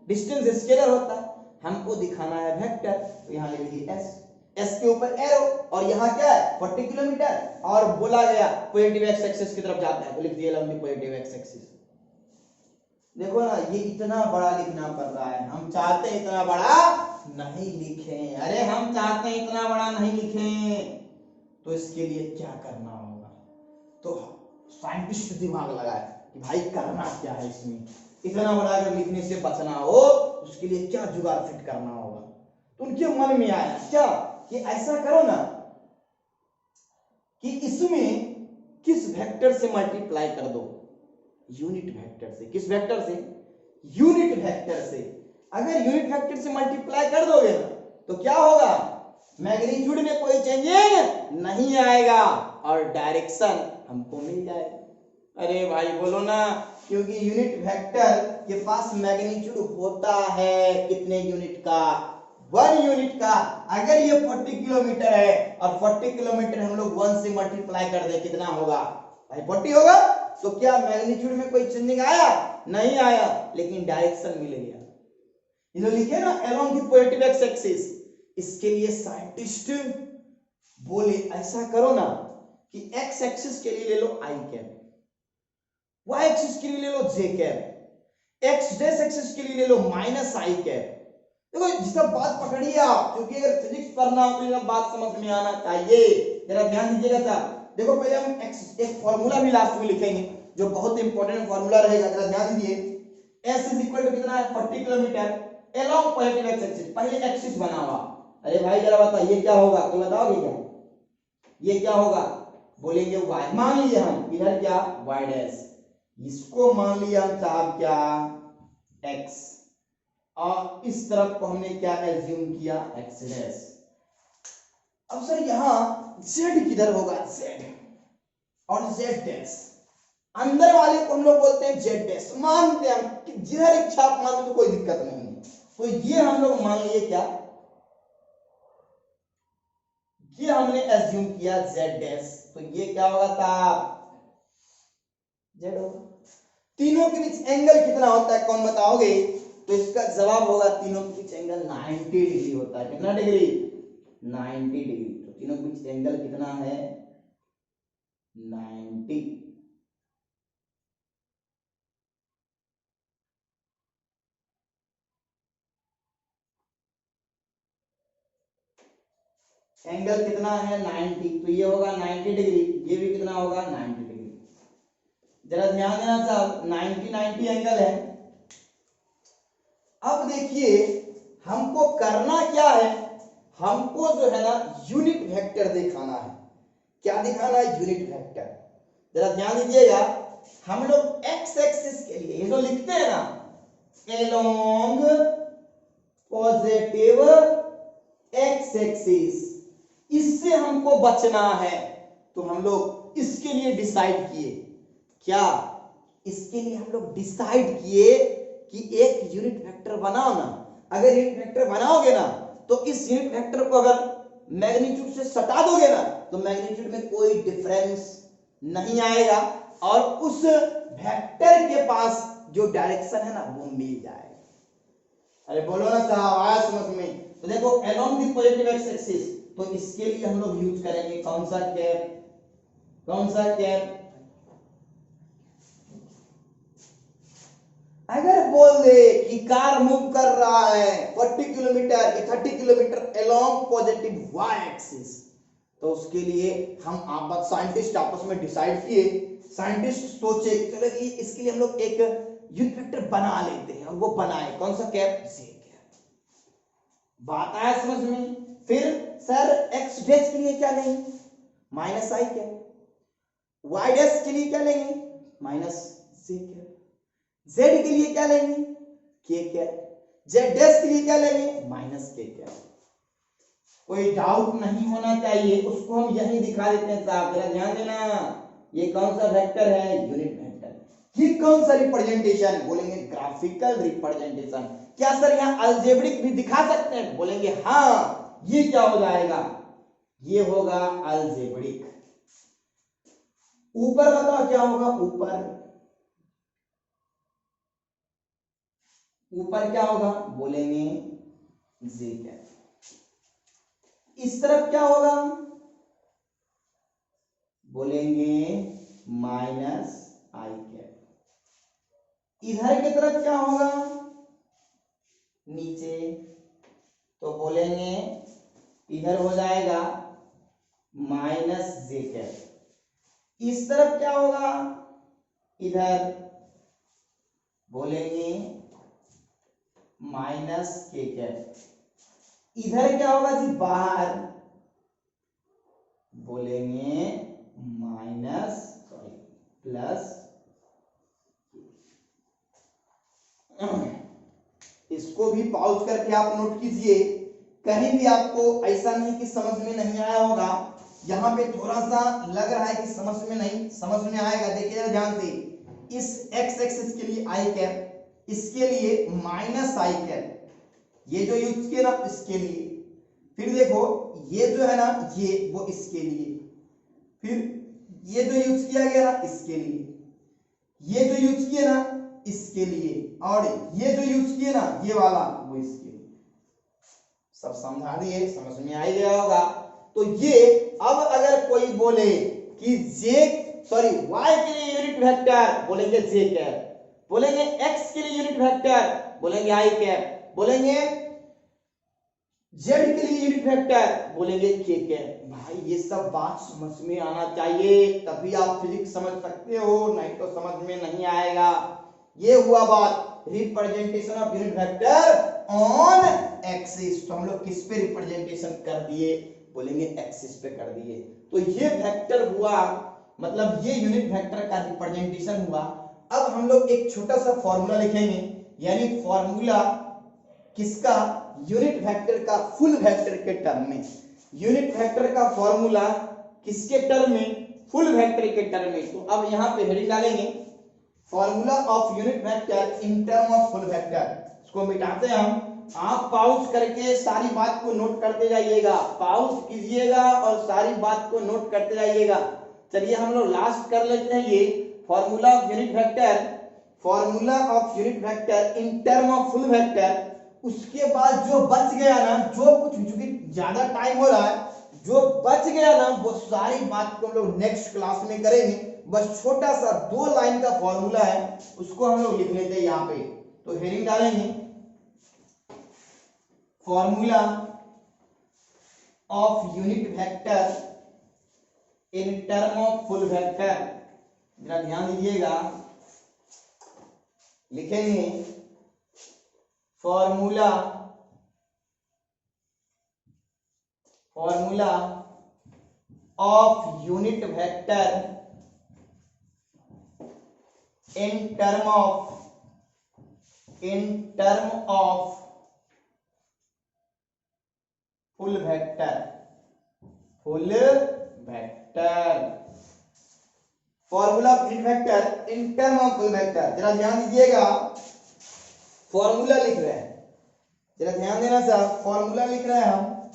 डिस्टेंस स्केलर होता है, हमको दिखाना है वेक्टर, तो यहां ले लीजिए एस, एस के ऊपर एरो, और यहां क्या है 40 किलोमीटर, और बोला गया पॉजिटिव एक्स एक्सिस की तरफ जाता है तो लिख दिया लंबी पॉजिटिव एक्स एक्सिस। देखो ना, ये इतना बड़ा लिखना पड़ रहा है, हम चाहते हैं इतना बड़ा नहीं लिखें, अरे हम चाहते हैं इतना बड़ा नहीं लिखें, तो इसके लिए क्या करना होगा? तो साइंटिस्ट दिमाग लगाए कि भाई करना क्या है इसमें, इतना बड़ा अगर लिखने से बचना हो उसके लिए क्या जुगाड़ फिट करना होगा। तो उनके मन में आया क्या कि ऐसा करो ना, कि इसमें किस वेक्टर से मल्टीप्लाई कर दो, यूनिट वेक्टर से। किस वेक्टर से? यूनिट वेक्टर से। अगर यूनिट वेक्टर से मल्टीप्लाई कर दोगे ना तो क्या होगा, मैग्नीट्यूड में कोई चेंजिंग नहीं आएगा और डायरेक्शन हमको मिल जाएगा। अरे भाई बोलो ना, क्योंकि यूनिट वेक्टर के पास मैग्नीट्यूड होता है कितने यूनिट का, 1 यूनिट का। अगर ये 40 किलोमीटर है और 40 किलोमीटर हम लोग 1 से मल्टीप्लाई कर दे, कितना होगा भाई? 40 होगा। तो क्या मैग्नीट्यूड में कोई चेंजिंग आया? नहीं आया, लेकिन डायरेक्शन मिल गया। ये लिखे ना along the positive x axis, इसके लिए साइंटिस्ट बोले ऐसा करो ना कि एक्स एक्सिस के लिए ले लो आई कैप, वाई एक्सिस के लिए ले लो जे कैप, एक्स डैश एक्सिस के लिए ले लो माइनस आई कैप। देखो जिसका बात पकड़िए आप, क्योंकि अगर फिजिक्स पढ़ना हो तो ये बात समझ में आना चाहिए। जरा ध्यान दीजिएगा साहब। देखो पहले हम एक फॉर्मूला भी लास्ट में लिखेंगे जो बहुत इंपॉर्टेंट फॉर्मूला रहेगा। जरा ध्यान दीजिए, s इज इक्वल टू कितना है? 40 kilometre along positive x axis. पहले एक्सिस बना हुआ। अरे भाई जरा बताओ ये क्या होगा, तो बताओगे क्या ये क्या होगा? बोलेंगे y। मान लिए हम इधर क्या y डैश, इसको मान लिया हम साहब क्या x, और इस तरफ को हमने क्या एज्यूम किया x डैश। अब सर यहाँ z किधर होगा? z और z डैश, अंदर वाले को हम लोग बोलते हैं z डैश। मानते हैं कि जिधर इच्छा आप मानते तो कोई दिक्कत नहीं है। तो ये हम लोग मान लिए क्या, ये हमने एज्यूम किया z डैश। तो ये क्या होगा साहब? z होगा। तीनों के बीच एंगल कितना होता है कौन बताओगे? तो इसका जवाब होगा तीनों के बीच एंगल 90 डिग्री होता है। कितना डिग्री? 90 डिग्री। तो तीनों के बीच एंगल कितना है? 90। एंगल कितना है? 90। तो ये होगा 90 डिग्री, ये भी कितना होगा? 90 डिग्री। जरा ध्यान देना साहब, 90 90 एंगल है। अब देखिए हमको करना क्या है, हमको जो है ना यूनिट वेक्टर दिखाना है। क्या दिखाना है? Unit vector. जरा ध्यान दीजिएगा, हम लोग एक्स एक्सिस के लिए ये जो लिखते हैं ना अलोंग पॉजिटिव एक्स एक्सिस, इससे हमको बचना है। तो हम लोग इसके लिए डिसाइड किए क्या, इसके लिए हम लोग डिसाइड किए कि एक यूनिट वेक्टर बनाओ ना। अगर यूनिट वेक्टर बनाओगे ना तो इस यूनिट वेक्टर को अगर मैग्नीट्यूड से सटा दोगे ना तो मैग्नीट्यूड में कोई डिफरेंस नहीं आएगा और उस वेक्टर के पास जो डायरेक्शन है ना वो मिल जाएगा। अरे बोलो ना साहब, आया समझ में? तो देखो along the positive x axis, तो इसके लिए हम लोग यूज करेंगे कौन सा कैप? कौन सा कैप? अगर बोल दे कि कार मूव कर रहा है 40 किलोमीटर या 30 kilometre along positive Y axis, तो उसके लिए हम आपस साइंटिस्ट आपस में डिसाइड किए। साइंटिस्ट सोचे चलो ये इसके लिए हम लोग एक यूनिट वेक्टर बना लेते हैं, और वो बनाए कौन सा कैप? जे कैप। बात आया समझ में? फिर सर एक्स डैश के लिए क्या लेंगे? माइनस आई कैप। वाई डैश के लिए क्या लेंगे? माइनस जे कैप। जेड के लिए क्या लेंगे? के कैप। जेड डैश के लिए क्या लेंगे? माइनस के कैप। कोई डाउट नहीं होना चाहिए, उसको हम यही दिखा देते हैं साहब। जरा ध्यान देना, ये कौन सा वेक्टर है? Unit vector. ये कौन सा रिप्रेजेंटेशन? बोलेंगे ग्राफिकल रिप्रेजेंटेशन। क्या सर यहाँ अलजेब्रिक भी दिखा सकते हैं? बोलेंगे हाँ। ये क्या हो जाएगा? ये होगा अलजेब्रिक। ऊपर बताओ क्या होगा? ऊपर ऊपर क्या होगा? बोलेंगे जे कैप। इस तरफ क्या होगा? बोलेंगे माइनस आई कैप। इधर की तरफ क्या होगा? नीचे, तो बोलेंगे इधर हो जाएगा माइनस जे कैप। इस तरफ क्या होगा? इधर बोलेंगे माइनस के कैप। इधर क्या होगा जी? बाहर, बोलेंगे माइनस प्लस, इसको भी पॉज करके आप नोट कीजिए, कहीं भी आपको ऐसा नहीं कि समझ में नहीं आया होगा, यहाँ पे थोड़ा सा लग रहा है कि समझ में नहीं, समझ में आएगा। देखिए ध्यान से, इस x एक्सिस के लिए आई कैप, इसके लिए माइनस आई कैप, ये जो यूज किया ना इसके लिए, फिर देखो ये जो है ना ये वो इसके लिए, फिर ये जो यूज किया गया ना इसके लिए, ये जो यूज किया ना इसके लिए, और ये जो यूज किया ना ये वाला वो इसके लिए। सब समझा दिए, समझ में आ ही गया होगा। तो ये अब अगर कोई बोले कि y के लिए यूनिट वेक्टर, बोलेंगे j कैप, बोलेंगे x के लिए यूनिट वेक्टर, बोलेंगे i कैप, बोलेंगे z के लिए यूनिट वेक्टर, बोलेंगे k कैप। भाई ये सब बात समझ में आना चाहिए, तभी आप फिजिक्स समझ सकते हो, नहीं तो समझ में नहीं आएगा। ये हुआ बात representation of unit vector on axis. तो हम लोग किस पे रिप्रेजेंटेशन कर दिए, बोलेंगे एक्सिस पे कर दिए। तो ये वेक्टर हुआ, मतलब ये यूनिट वेक्टर का रिप्रेजेंटेशन हुआ। अब हम लोग एक छोटा सा फॉर्मूला लिखेंगे, यानी फॉर्मूला किसका, यूनिट वेक्टर का फुल वेक्टर के टर्म में। यूनिट वेक्टर का फॉर्मूला किसके टर्म में, फुल वेक्टर के टर्म में। तो अब यहाँ पे हेडिंग डालेंगे formula of unit vector in term of full vector. इसको मिटाते हैं हम, आप पाउच करके सारी बात को नोट करते जाइएगा, पाउच कीजिएगा और सारी बात को नोट करते जाइएगा। चलिए हम लोग लास्ट कर लेते हैं ये formula of unit vector, formula of unit vector in term of full vector. उसके बाद जो बच गया ना, जो कुछ चूंकि ज्यादा टाइम हो रहा है, जो बच गया ना वो सारी बात को हम लोग नेक्स्ट क्लास में करेंगे। बस छोटा सा 2 लाइन का फॉर्मूला है, उसको हम लोग लिख लेते हैं यहाँ पे। तो हेडिंग डालेंगे formula of unit vector in term of full vector. जरा ध्यान दीजिएगा, लिखेंगे formula of unit vector in term of full vector formula of unit vector in term of full vector. जरा ध्यान दीजिएगा, फॉर्मूला लिख रहे हैं, जरा ध्यान देना साहब, फॉर्मूला लिख रहे हैं हम।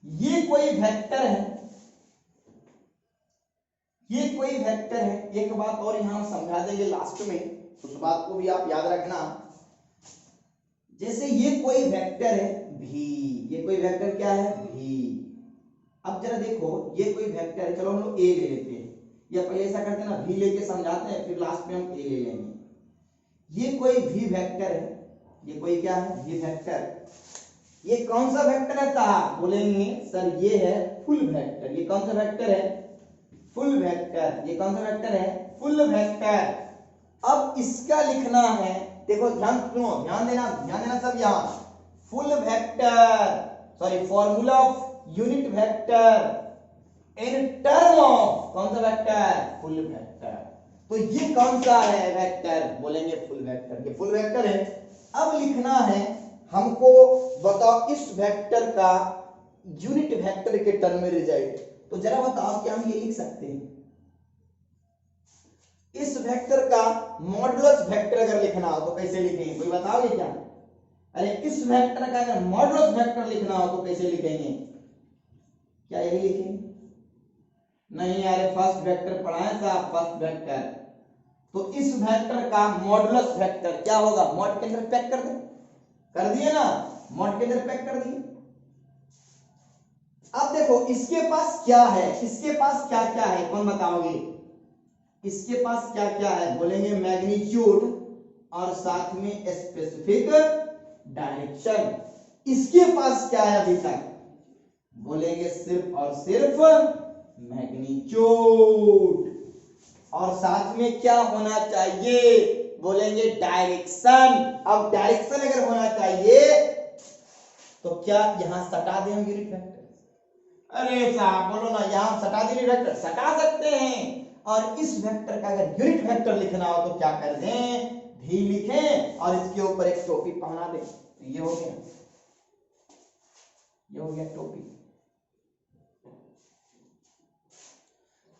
ये कोई वेक्टर है, ये कोई वेक्टर है। एक बात और यहां समझा देंगे लास्ट में, उस बात को भी आप याद रखना। जैसे ये कोई वेक्टर है v, ये कोई वेक्टर क्या है v। अब जरा देखो ये कोई वेक्टर है, चलो हम लोग a ले लेते हैं, या पहले ऐसा करते हैं ना v लेके समझाते हैं, फिर लास्ट में हम a ले लेंगे। ये कोई v वेक्टर है, ये कोई क्या है v वेक्टर। ये कौन सा वेक्टर है साहब, बोलेंगे सर ये है फुल वेक्टर। ये कौन सा वेक्टर है, फुल वेक्टर। ये कौन सा वेक्टर है, फुल वेक्टर। अब इसका लिखना है, देखो ध्यान सुनो, ध्यान देना सब यहाँ। Full vector, sorry formula of unit vector in term of कौन सा वेक्टर, फुल वेक्टर। तो ये कौन सा है वेक्टर, बोलेंगे फुल वेक्टर। ये फुल वेक्टर है। अब लिखना है हमको, बताओ इस वेक्टर का यूनिट वेक्टर के टर्म में रिजल्ट। तो जरा बताओ क्या हम ये लिख सकते हैं, इस वेक्टर का मॉडुलस वेक्टर अगर लिखना हो तो कैसे लिखेंगे, कोई बताओगे क्या? अरे इस वेक्टर का अगर मॉडुलस वेक्टर लिखना हो तो कैसे लिखेंगे, क्या यही लिखेंगे? नहीं यार, फर्स्ट वेक्टर पढ़ाए साहब, फर्स्ट वेक्टर। तो इस वेक्टर का मॉडुलस वेक्टर क्या होगा, मॉड के अंदर पैक कर दे, कर दिए ना, मॉड के अंदर पैक कर दिए। अब देखो इसके पास क्या है, इसके पास क्या क्या है, कौन बताओगे? इसके पास क्या क्या है, बोलेंगे मैग्नीट्यूड और साथ में स्पेसिफिक डायरेक्शन। इसके पास क्या है अभी तक, बोलेंगे सिर्फ और सिर्फ मैग्नीट्यूड, और साथ में क्या होना चाहिए, बोलेंगे डायरेक्शन। अब डायरेक्शन अगर होना चाहिए तो क्या यहां सटा दें हम यूनिट वेक्टर, अरे साहब बोलो ना, यहाँ सटा दी वेक्टर, सटा सकते हैं। और इस वेक्टर का अगर यूनिट वेक्टर लिखना हो तो क्या कर दें, भी लिखें और इसके ऊपर एक टोपी पहना दें। तो ये हो गया, ये हो गया टोपी।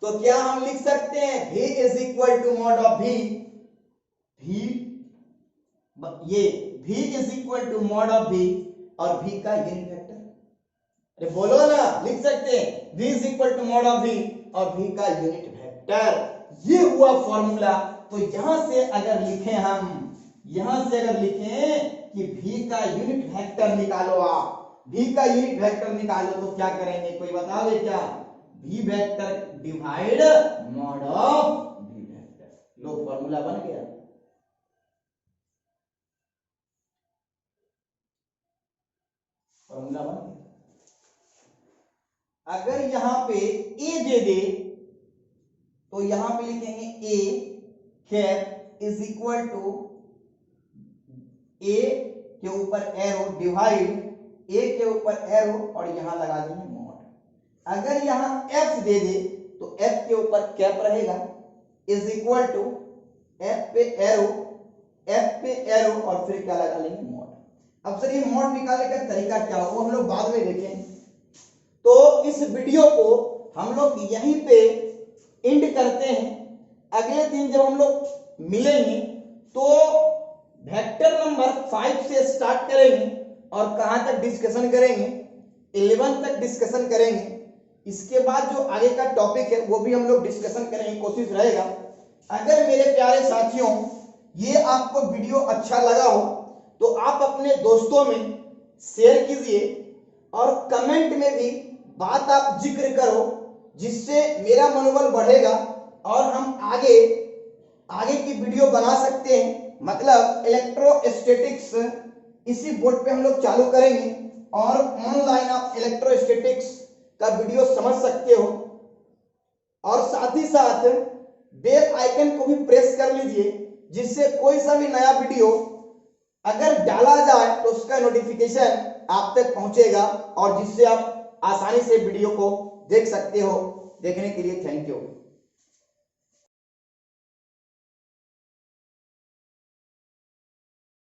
तो क्या हम लिख सकते हैं v is equal to mod of v, ये v is equal to mod of v और v का यूनिट वेक्टर। अरे बोलो ना, लिख सकते हैं v is equal to mod of v और v का यूनिट वेक्टर। ये हुआ फॉर्मूला। तो यहां से अगर लिखें हम, यहां से अगर लिखें कि v का यूनिट वेक्टर निकालो, आप v का यूनिट वेक्टर निकालो तो क्या करेंगे, कोई बताओगे क्या, v vector divide mod of v vector. Low formula बन गया। फॉर्मूला बन गया। अगर यहां पे a दे दे तो यहां पे लिखेंगे a cap is equal to a के ऊपर एरो डिवाइड a के ऊपर एरो और यहां लगा देंगे मॉड। अगर यहां f दे दे तो f के ऊपर कैप रहेगा इज इक्वल टू f पे एरो और फिर क्या लगा लेंगे मॉड। अब सर ये मॉड निकालने का तरीका क्या हो, हम लोग बाद में देखें। तो इस वीडियो को हम लोग यहीं पे एंड करते हैं। अगले दिन जब हम लोग मिलेंगे तो वेक्टर नंबर 5 से स्टार्ट करेंगे और कहां तक डिस्कशन करेंगे, 11 तक डिस्कशन करेंगे। इसके बाद जो आगे का टॉपिक है वो भी हम लोग डिस्कशन करेंगे, कोशिश रहेगा। अगर मेरे प्यारे साथियों ये आपको वीडियो अच्छा लगा हो तो आप अपने दोस्तों में शेयर कीजिए और कमेंट में भी बात आप जिक्र करो, जिससे मेरा मनोबल बढ़ेगा और हम आगे की वीडियो बना सकते हैं। मतलब इलेक्ट्रोस्टैटिक्स इसी बोर्ड पे हम लोग चालू करेंगे और ऑनलाइन आप इलेक्ट्रोस्टैटिक्स का वीडियो समझ सकते हो। और साथ ही साथ बेल आइकन को भी प्रेस कर लीजिए, जिससे कोई सा भी नया वीडियो अगर डाला जाए तो उसका नोटिफिकेशन आप तक पहुंचेगा और जिससे आप आसानी से वीडियो को देख सकते हो। देखने के लिए थैंक यू।